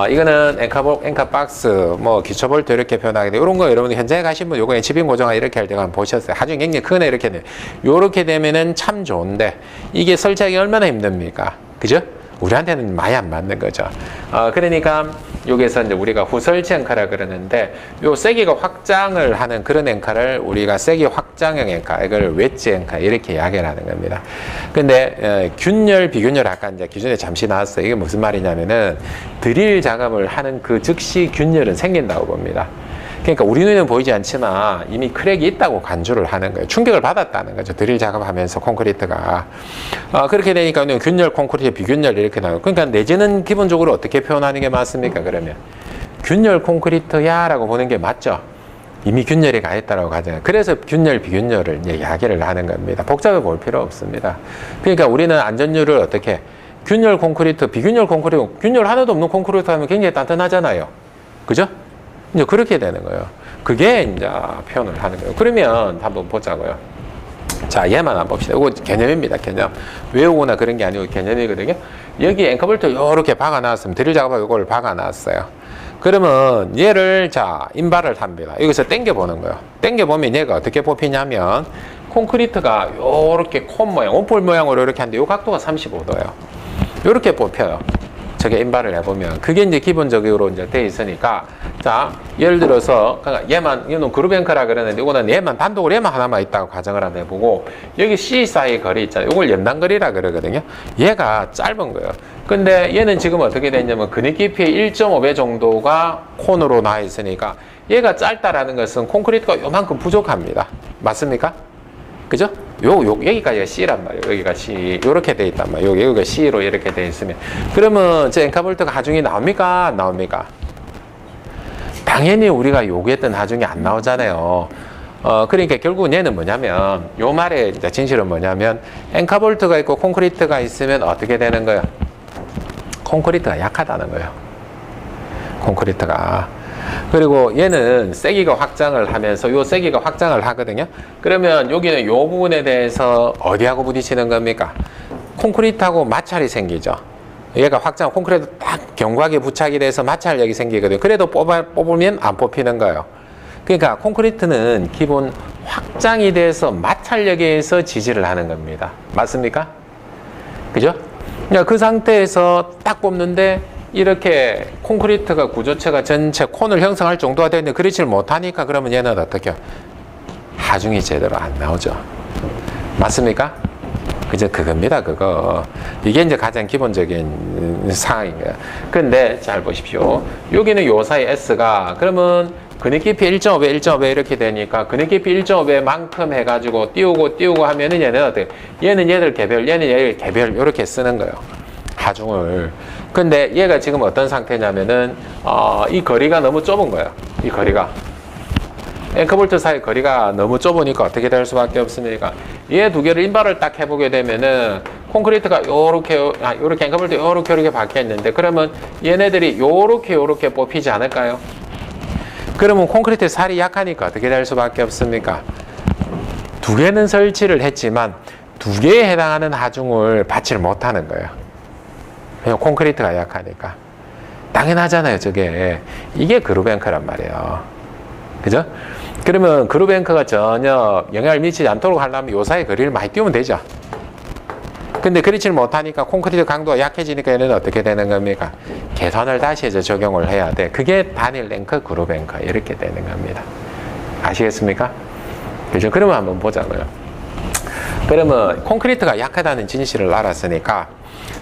이거는 앵커 박스, 뭐 기초볼트 이렇게 표현하게 돼. 이런 거 여러분이 현장에 가시면 요거 HBM 고정화 이렇게 할 때가 보셨어요. 하중이 굉장히 크네, 이렇게 돼. 요렇게 되면은 참 좋은데, 이게 설치하기 얼마나 힘듭니까? 그죠? 우리한테는 많이 안 맞는 거죠. 그러니까 여기서 이제 우리가 후설치 앵커라 그러는데, 요 세기가 확장을 하는 그런 앵커를 우리가 세기 확장형 앵커, 이걸 웨지 앵커 이렇게 이야기를 하는 겁니다. 근데 균열, 비균열 아까 이제 기존에 잠시 나왔어요. 이게 무슨 말이냐면은, 드릴 작업을 하는 그 즉시 균열은 생긴다고 봅니다. 그러니까 우리 눈에는 보이지 않지만 이미 크랙이 있다고 간주를 하는 거예요. 충격을 받았다는 거죠. 드릴 작업하면서 콘크리트가. 그렇게 되니까 균열, 콘크리트, 비균열 이렇게 나와요. 그러니까 내지는 기본적으로 어떻게 표현하는 게 맞습니까? 그러면 균열 콘크리트야 라고 보는 게 맞죠. 이미 균열이 가 있다고 하잖아요. 그래서 균열, 비균열을 이제 이야기를 하는 겁니다. 복잡해 볼 필요 없습니다. 그러니까 우리는 안전율을 어떻게, 균열 콘크리트, 비균열 콘크리트, 균열 하나도 없는 콘크리트 하면 굉장히 단단하잖아요. 그죠? 이제 그렇게 되는 거예요. 그게 이제 표현을 하는 거예요. 그러면 한번 보자고요. 자, 얘만 한번 봅시다. 이거 개념입니다. 개념. 외우거나 그런 게 아니고 개념이거든요. 여기 앵커볼트 이렇게 박아놨으면, 드릴 작업하고 이걸 박아놨어요. 그러면 얘를, 자, 인발을 합니다. 여기서 당겨보는 거예요. 당겨보면 얘가 어떻게 뽑히냐면, 콘크리트가 요렇게 콘 모양, 원폴 모양으로 이렇게 하는데 요 각도가 35도예요. 요렇게 뽑혀요. 저게 인발을 해보면. 그게 이제 기본적으로 이제 돼 있으니까, 자, 예를 들어서, 그러니까 얘만, 이거는 그룹 앵커라 그러는데, 이거는 얘만, 단독으로 얘만 하나만 있다고 가정을 한번 해보고, 여기 C 사이 거리 있잖아요. 이걸 연단거리라 그러거든요. 얘가 짧은 거예요. 근데 얘는 지금 어떻게 됐냐면, 근입 깊이의 1.5배 정도가 콘으로 나와 있으니까, 얘가 짧다라는 것은 콘크리트가 요만큼 부족합니다. 맞습니까? 그죠? 여기까지가 C란 말이에요. 여기가 C. 요렇게 돼 있단 말이에요. 여기가 C로 이렇게 돼 있으면. 그러면 저 앵커볼트가 하중이 나옵니까? 안 나옵니까? 당연히 우리가 요구했던 하중이 안 나오잖아요. 그러니까 결국은 얘는 뭐냐면, 요 말의 이제 진실은 뭐냐면, 앵커볼트가 있고 콘크리트가 있으면 어떻게 되는 거예요? 콘크리트가 약하다는 거예요. 콘크리트가. 그리고 얘는 세기가 확장을 하면서 요 세기가 확장을 하거든요. 그러면 여기는 요 부분에 대해서 어디하고 부딪히는 겁니까? 콘크리트하고 마찰이 생기죠. 얘가 확장, 콘크리트 딱 견고하게 부착이 돼서 마찰력이 생기거든요. 그래도 뽑으면 안 뽑히는 거예요. 그러니까 콘크리트는 기본 확장이 돼서 마찰력에 의해서 지지를 하는 겁니다. 맞습니까? 그죠? 그러니까 그 상태에서 딱 뽑는데 이렇게 콘크리트가 구조체가 전체 콘을 형성할 정도가 되는데 그렇지를 못하니까 그러면 얘는 어떻게 해요? 하중이 제대로 안 나오죠. 맞습니까? 그죠? 그겁니다, 그거. 이게 이제 가장 기본적인 상황인 거예요. 근데 잘 보십시오. 여기는 요 사이 S가 그러면 근육 깊이 1.5배, 1.5배 이렇게 되니까 근육 깊이 1.5배만큼 해가지고 띄우고 하면은 얘는 어떻게? 얘는 얘들 개별, 얘는 얘를 개별 이렇게 쓰는 거예요. 하중을. 근데 얘가 지금 어떤 상태냐면은 이 거리가 너무 좁은 거예요. 이 거리가. 앵커볼트 사이 거리가 너무 좁으니까 어떻게 될 수밖에 없습니까? 얘 두 개를 인발을 딱 해보게 되면은 콘크리트가 요렇게 앵커볼트 요렇게 박혀 있는데 그러면 얘네들이 요렇게 뽑히지 않을까요? 그러면 콘크리트 살이 약하니까 어떻게 될 수밖에 없습니까? 두 개는 설치를 했지만 두 개에 해당하는 하중을 받지를 못하는 거예요. 왜냐면 콘크리트가 약하니까. 당연하잖아요, 저게. 이게 그룹 앵커란 말이에요. 그죠? 그러면 그룹 앵커가 전혀 영향을 미치지 않도록 하려면 요 사이 거리를 많이 띄우면 되죠. 근데 그렇지를 못하니까 콘크리트 강도가 약해지니까 얘는 어떻게 되는 겁니까? 계산을 다시 해서 적용을 해야 돼. 그게 단일 앵커, 그룹 앵커 이렇게 되는 겁니다. 아시겠습니까? 그죠? 그러면 한번 보자고요. 그러면 콘크리트가 약하다는 진실을 알았으니까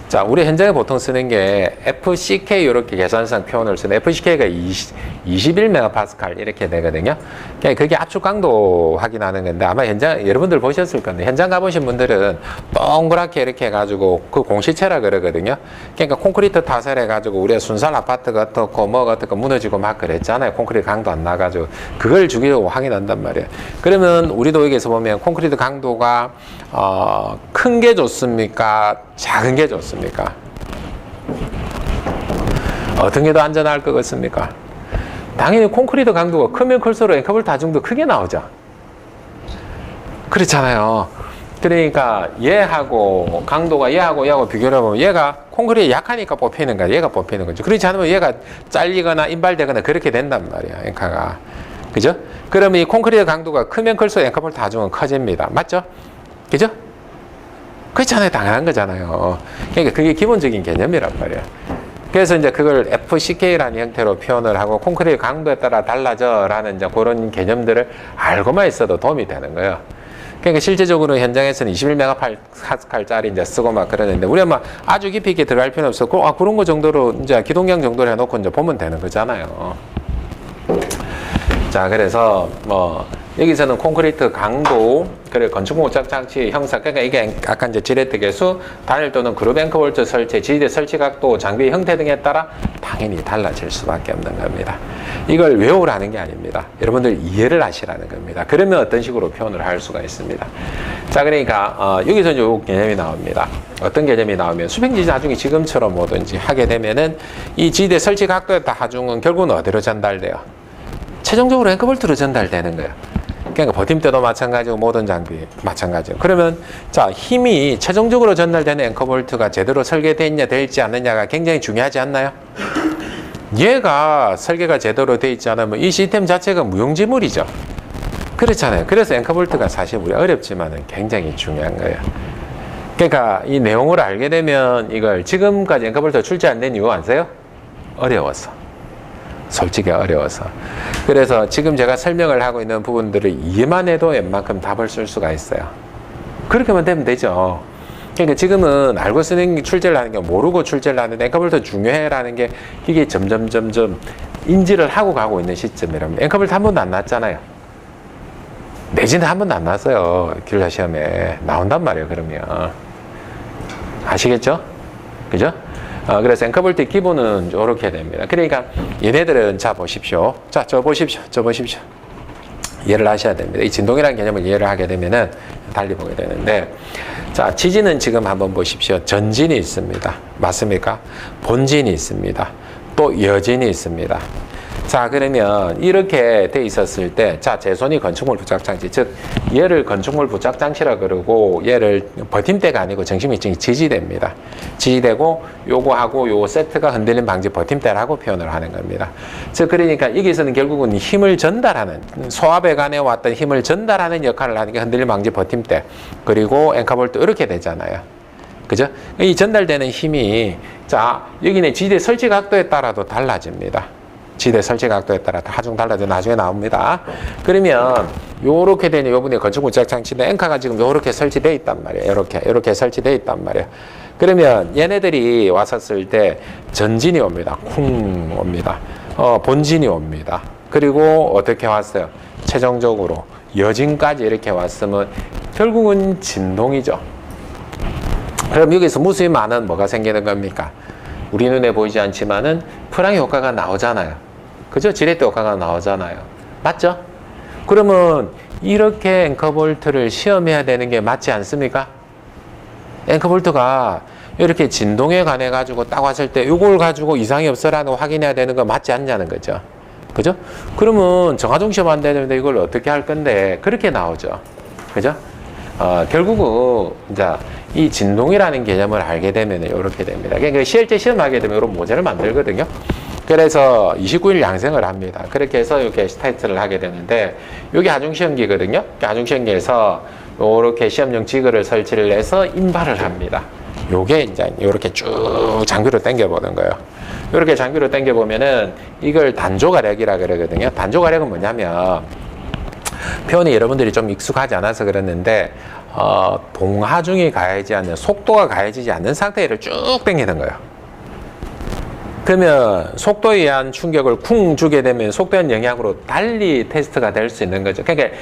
자, 우리 현장에 보통 쓰는 게 FCK 이렇게 계산상 표현을 쓰는 FCK가 21MPa 이렇게 되거든요. 그게 압축 강도 확인하는 건데 아마 현장 여러분들 보셨을 건데 현장 가보신 분들은 동그랗게 이렇게 해가지고 그 공시체라 그러거든요. 그러니까 콘크리트 타설해가지고 우리가 순살 아파트가 어떻고 뭐가 어떻고 무너지고 막 그랬잖아요. 콘크리트 강도 안 나가지고 그걸 주기적으로 확인한단 말이에요. 그러면 우리도 여기서 보면 콘크리트 강도가 큰 게 좋습니까? 작은 게 좋습니까? 어떤 게 더 안전할 것 같습니까? 당연히 콘크리트 강도가 크면 클수록 앵커볼트 하중도 크게 나오죠. 그렇잖아요. 그러니까 얘하고 강도가 얘하고 비교를 해보면 얘가 콘크리트 약하니까 뽑히는 거야. 얘가 뽑히는 거죠. 그렇지 않으면 얘가 잘리거나 인발되거나 그렇게 된단 말이야. 앵커가. 그죠? 그러면 이 콘크리트 강도가 크면 클수록 앵커볼트 하중은 커집니다. 맞죠? 그죠? 그렇잖아요. 당연한 거잖아요. 그러니까 그게 기본적인 개념이란 말이에요. 그래서 이제 그걸 FCK라는 형태로 표현을 하고 콘크리트 강도에 따라 달라져 라는 이제 그런 개념들을 알고만 있어도 도움이 되는 거예요. 그러니까 실제적으로 현장에서는 21MPa짜리 이제 쓰고 막 그러는데 우리가 막 아주 깊이 있게 들어갈 필요는 없어. 그런 거 정도로 이제 기동경 정도로 해놓고 이제 보면 되는 거잖아요. 자, 그래서 여기서는 콘크리트 강도, 그래 건축물 장치 형사, 그러니까 이게 아까 이제 지렛대 개수, 단일 또는 그룹 앵커볼트 설치, 지지대 설치 각도, 장비 형태 등에 따라 당연히 달라질 수밖에 없는 겁니다. 이걸 외우라는 게 아닙니다. 여러분들 이해를 하시라는 겁니다. 그러면 어떤 식으로 표현을 할 수가 있습니다. 자, 그러니까 여기서 이제 이 개념이 나옵니다. 어떤 개념이 나오면 수평지지 하중이 지금처럼 뭐든지 하게 되면은 이 지지대 설치 각도에 따라 하중은 결국은 어디로 전달돼요? 최종적으로 앵커볼트로 전달되는 거예요. 그러니까 버팀대도 마찬가지고 모든 장비 마찬가지고. 그러면 자, 힘이 최종적으로 전달되는 앵커볼트가 제대로 설계되어 될지 않느냐가 굉장히 중요하지 않나요? 얘가 설계가 제대로 되어 있지 않으면 이 시스템 자체가 무용지물이죠. 그렇잖아요. 그래서 앵커볼트가 사실 우리 어렵지만은 굉장히 중요한 거예요. 그러니까 이 내용을 알게 되면 이걸 지금까지 앵커볼트 출제 안 된 이유 아세요? 어려워서. 솔직히 어려워서. 그래서 지금 제가 설명을 하고 있는 부분들을 이해만 해도 웬만큼 답을 쓸 수가 있어요. 그렇게만 되면 되죠. 그러니까 지금은 알고 쓰는 게 출제를 하는 게 모르고 출제를 하는데 앵커볼트 중요해라는 게 이게 점점 인지를 하고 가고 있는 시점이랍니다. 앵커볼트 한 번도 안 났잖아요. 내지는 한 번도 안 났어요. 길라 시험에. 나온단 말이에요, 그러면. 아시겠죠? 그죠? 그래서 앵커볼트 기본은 이렇게 됩니다. 그러니까 얘네들은 자 보십시오. 자, 저 보십시오. 이해를 하셔야 됩니다. 이 진동이라는 개념을 이해를 하게 되면은 달리 보게 되는데, 자, 지진은 지금 한번 보십시오. 전진이 있습니다. 맞습니까? 본진이 있습니다. 또 여진이 있습니다. 자, 그러면 이렇게 돼 있었을 때, 자, 제 손이 건축물 부착장치, 즉 얘를 건축물 부착장치라 그러고 얘를 버팀대가 아니고 정신미증이 지지대입니다. 지지대고 요거하고 요 세트가 흔들림 방지 버팀대라고 표현을 하는 겁니다. 즉 그러니까 여기서는 결국은 힘을 전달하는, 소화배관에 왔던 힘을 전달하는 역할을 하는 게 흔들림 방지 버팀대, 그리고 앵커볼트 이렇게 되잖아요. 그죠? 이 전달되는 힘이, 자, 여기는 지지대 설치 각도에 따라도 달라집니다. 지대 설치 각도에 따라 하중 달라져 나중에 나옵니다. 그러면 요렇게 되는 요분의 건축물 부착장치인데 앵커가 지금 요렇게 설치되어 있단 말이에요. 요렇게 설치되어 있단 말이에요. 그러면 얘네들이 왔었을 때 전진이 옵니다. 쿵 옵니다. 본진이 옵니다. 그리고 어떻게 왔어요? 최종적으로 여진까지 이렇게 왔으면 결국은 진동이죠. 그럼 여기서 무수히 많은 뭐가 생기는 겁니까? 우리 눈에 보이지 않지만은 프랑의 효과가 나오잖아요. 그죠? 지렛대 효과가 나오잖아요. 맞죠? 그러면 이렇게 앵커볼트를 시험해야 되는 게 맞지 않습니까? 앵커볼트가 이렇게 진동에 관해 가지고 딱 왔을 때 이걸 가지고 이상이 없어라는 거 확인해야 되는 거 맞지 않냐는 거죠. 그죠? 그러면 정하중 시험 안 되는데 이걸 어떻게 할 건데 그렇게 나오죠. 그죠? 결국은 이제 이 진동이라는 개념을 알게 되면 이렇게 됩니다. 그러니까 실제 시험하게 되면 이런 모델을 만들거든요. 그래서 29일 양생을 합니다. 그렇게 해서 이렇게 스타트를 하게 되는데 이게 하중시험기거든요. 하중시험기에서 이렇게 시험용 지그를 설치를 해서 인발을 합니다. 요게 이제 이렇게 쭉 장비로 당겨보는 거예요. 이렇게 장비로 당겨보면은 이걸 단조가력이라 그러거든요. 단조가력은 뭐냐면 표현이 여러분들이 좀 익숙하지 않아서 그랬는데 동하중이 가해지지 않는, 속도가 가해지지 않는 상태를 쭉 당기는 거예요. 그러면 속도에 의한 충격을 쿵 주게 되면 속도에 의한 영향으로 달리 테스트가 될 수 있는 거죠. 그러니까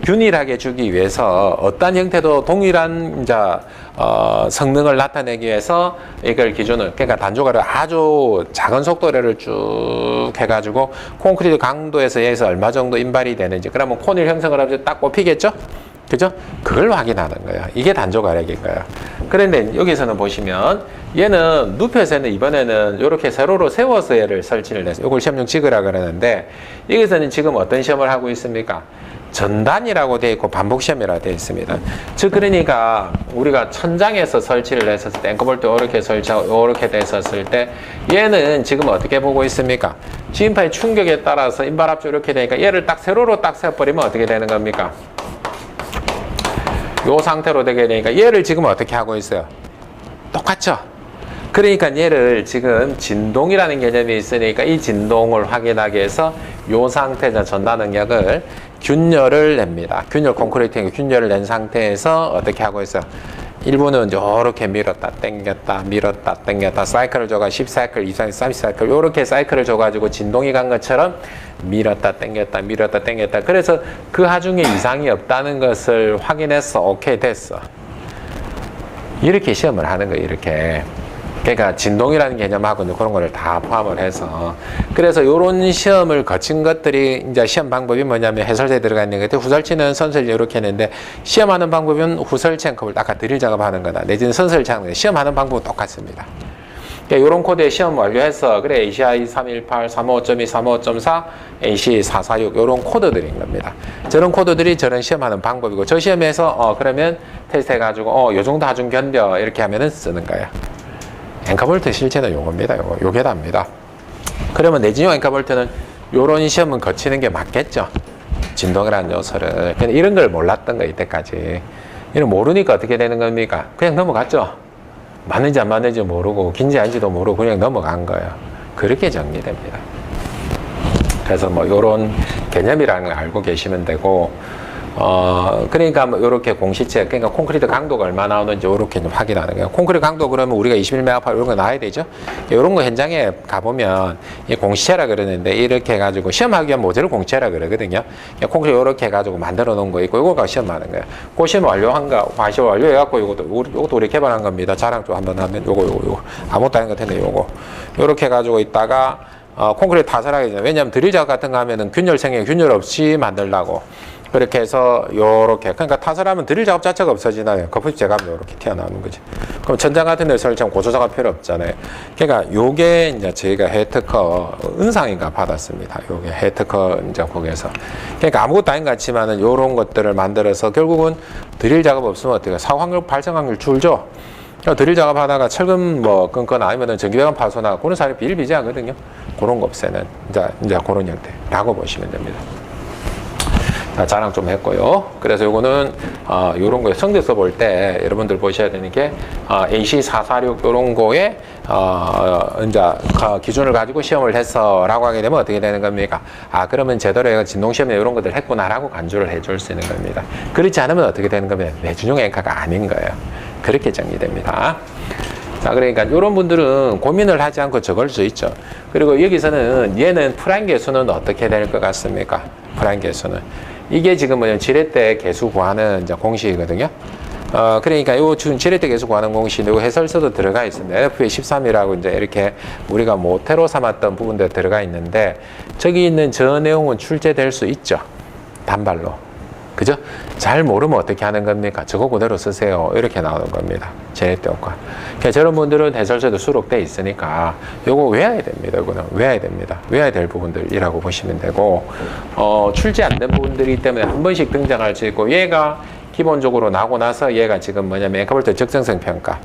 균일하게 주기 위해서 어떤 형태도 동일한 이제 성능을 나타내기 위해서 이걸 기준을, 그러니까 단조가를 아주 작은 속도를 쭉 해가지고 콘크리트 강도에서 여기서 얼마 정도 인발이 되는지, 그러면 콘을 형성을 하면서 딱 꼽히겠죠? 그죠? 그걸 확인하는 거예요. 이게 단조가력인 거예요. 그런데 여기서는 보시면 얘는 눕혀서는 이번에는 이렇게 세로로 세워서 얘를 설치를 해서 이걸 시험용 지그라 그러는데 여기서는 지금 어떤 시험을 하고 있습니까? 전단이라고 되어 있고 반복시험이라고 되어 있습니다. 즉 그러니까 우리가 천장에서 설치를 했었을 때 앵커볼트 이렇게 설치하고 이렇게 됐었을 때 얘는 지금 어떻게 보고 있습니까? 지진파의 충격에 따라서 인발압조 이렇게 되니까 얘를 딱 세로로 딱 세워버리면 어떻게 되는 겁니까? 요 상태로 되게 되니까 얘를 지금 어떻게 하고 있어요? 똑같죠? 그러니까 얘를 지금 진동이라는 개념이 있으니까 이 진동을 확인하기 위해서 요 상태에서 전단 능력을 균열을 냅니다. 균열 콘크리트에 균열을 낸 상태에서 어떻게 하고 있어요? 일부는 이렇게 밀었다 당겼다 밀었다 당겼다 사이클을 줘가 10사이클 이상 30사이클 요렇게 사이클을 줘가지고 진동이 간 것처럼 밀었다 당겼다 밀었다 당겼다, 그래서 그 하중에 이상이 없다는 것을 확인해서 오케이 됐어. 이렇게 시험을 하는 거예요. 이렇게. 그러니까 진동이라는 개념하고 그런 거를 다 포함을 해서, 그래서 이런 시험을 거친 것들이 이제 시험 방법이 뭐냐면 해설지에 들어가 있는 것 같아요. 후설치는 선설 이렇게 했는데 시험하는 방법은 후설치 앵커볼 아까 드릴 작업하는 거다 내지는 선설치 하는 거, 시험하는 방법은 똑같습니다. 그러니까 이런 코드에 시험 완료해서 그래 ACI 318, 355.2, 355.4, AC 446 이런 코드들인 겁니다. 저런 코드들이 저런 시험하는 방법이고 저 시험에서 그러면 테스트 해가지고 요 정도 하중 견뎌 이렇게 하면은 쓰는 거예요. 앵커볼트 실제는 요겁니다. 요게 답니다. 그러면 내진용 앵커볼트는 요런 시험은 거치는 게 맞겠죠. 진동이라는 요소를. 근데 이런 걸 몰랐던 거 이때까지. 이런 모르니까 어떻게 되는 겁니까? 그냥 넘어갔죠. 맞는지 안 맞는지 모르고 긴지 아닌지도 모르고 그냥 넘어간 거예요. 그렇게 정리됩니다. 그래서 뭐 요런 개념이라는 걸 알고 계시면 되고, 그러니까 뭐 요렇게 공시체, 그러니까 콘크리트 강도가 얼마 나오는지 요렇게 좀 확인하는 거예요. 콘크리트 강도 그러면 우리가 21MPa 이런 거 나와야 되죠. 요런 거 현장에 가보면 이 공시체라 그러는데 이렇게 해가지고 시험하기 위한 모델을 공시체라 그러거든요. 콘크리트 요렇게 해가지고 만들어 놓은 거 있고 요거가 시험하는 거예요. 그 시험 완료한 거, 과시험 완료해갖고 요것도 우리 개발한 겁니다. 자랑 좀 한번 하면 요거 아무것도 아닌 것 같은데 요렇게 해가지고 있다가 콘크리트 타설하게 되죠. 왜냐하면 드릴 작업 같은 거 하면은 균열 생에 균열 없이 만들라고. 그렇게 해서 요렇게, 그러니까 타설하면 드릴 작업 자체가 없어지나요? 거푸집 제값이 요렇게 튀어나오는 거지. 그럼 천장 같은 데 설치하면 고조 작업 필요 없잖아요. 그러니까 요게 이제 저희가 해특허 은상인가 받았습니다. 요게 해특허 이제 거기에서. 그러니까 아무것도 아닌 것 같지만은 요런 것들을 만들어서 결국은 드릴 작업 없으면 어떻게 사고 확률 발생 확률 줄죠. 드릴 작업하다가 철근 뭐 끊거나 아니면은 전기배관 파손하고 그런 사례 비일비재하거든요. 그런 거 없애는 이제 그런 형태라고 보시면 됩니다. 자, 자랑 좀 했고요. 그래서 요거는 요런 거에 성적서 볼 때 여러분들 보셔야 되는 게 AC446 요런 거에 이제 기준을 가지고 시험을 했어라고 하게 되면 어떻게 되는 겁니까? 그러면 제대로 진동시험에 이런 것들 했구나라고 간주를 해줄 수 있는 겁니다. 그렇지 않으면 어떻게 되는 겁니까? 내준용 엔카가 아닌 거예요. 그렇게 정리됩니다. 자, 그러니까 이런 분들은 고민을 하지 않고 적을 수 있죠. 그리고 여기서는 얘는 프라임 개수는 어떻게 될 것 같습니까? 프라임 개수는 이게 지금 뭐냐면 지렛대 개수 구하는 이제 공식이거든요. 그러니까 요 지금 지렛대 개수 구하는 공식, 요 해설서도 들어가 있습니다. LFA 13이라고 이제 이렇게 우리가 모태로 삼았던 부분들 들어가 있는데, 저기 있는 저 내용은 출제될 수 있죠. 단발로. 그죠? 잘 모르면 어떻게 하는 겁니까? 저거 그대로 쓰세요. 이렇게 나오는 겁니다. 지렛대 효과. 그러니까 저런 분들은 해설서도 수록돼 있으니까 요거 외워야 됩니다. 이거는 외워야 됩니다. 외워야 될 부분들이라고 보시면 되고, 출제 안 된 부분들이기 때문에 한 번씩 등장할 수 있고, 얘가 기본적으로 나고 나서 얘가 지금 뭐냐면 엔카볼트 적정성 평가.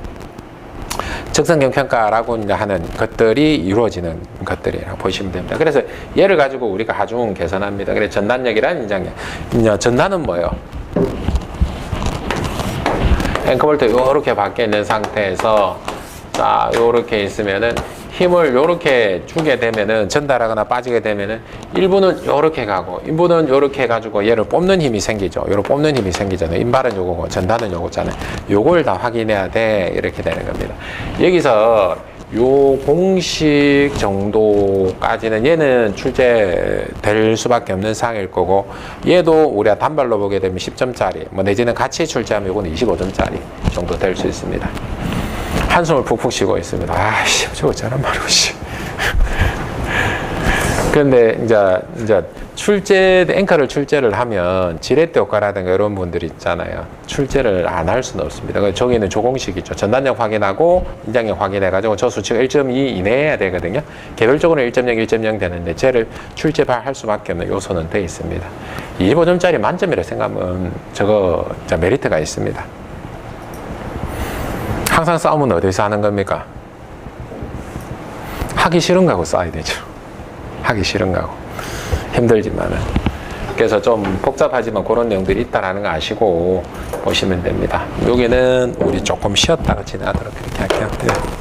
적성형 평가라고 이제 하는 것들이 이루어지는 것들이라고 보시면 됩니다. 그래서 얘를 가지고 우리가 하중 계산합니다. 그래서 전단력이란 이제 전단은 뭐예요? 앵커볼트 요렇게 밖에 있는 상태에서 자, 요렇게 있으면은 힘을 요렇게 주게 되면은 전달하거나 빠지게 되면은 일부는 요렇게 가고 일부는 요렇게 해가지고 얘를 뽑는 힘이 생기죠. 요로 뽑는 힘이 생기잖아요. 인발은 요거고 전단은 요거잖아요. 요걸 다 확인해야 돼. 이렇게 되는 겁니다. 여기서 요 공식 정도까지는 얘는 출제될 수밖에 없는 사항일 거고, 얘도 우리가 단발로 보게 되면 10점짜리, 뭐 내지는 같이 출제하면 요거는 25점짜리 정도 될 수 있습니다. 한숨을 푹푹 쉬고 있습니다. 아씨, 저거 저런 말이고, 씨. 그런데 이제 앵커를 출제를 하면 지렛대 효과라든가 이런 분들이 있잖아요. 출제를 안 할 수는 없습니다. 저기는 조공식이죠. 전단력 확인하고 인장력 확인해가지고 저 수치가 1.2 이내에 해야 되거든요. 개별적으로 1.0, 1.0 되는데 쟤를 출제할 수밖에 없는 요소는 돼 있습니다. 25점짜리 만점이라 생각하면 저거 메리트가 있습니다. 항상 싸움은 어디서 하는 겁니까? 하기 싫은 거하고 싸워야 되죠. 하기 싫은 거하고. 힘들지만은. 그래서 좀 복잡하지만 그런 내용들이 있다라는 거 아시고 보시면 됩니다. 여기는 우리 조금 쉬었다가 지나가도록 그렇게 할게요. 네.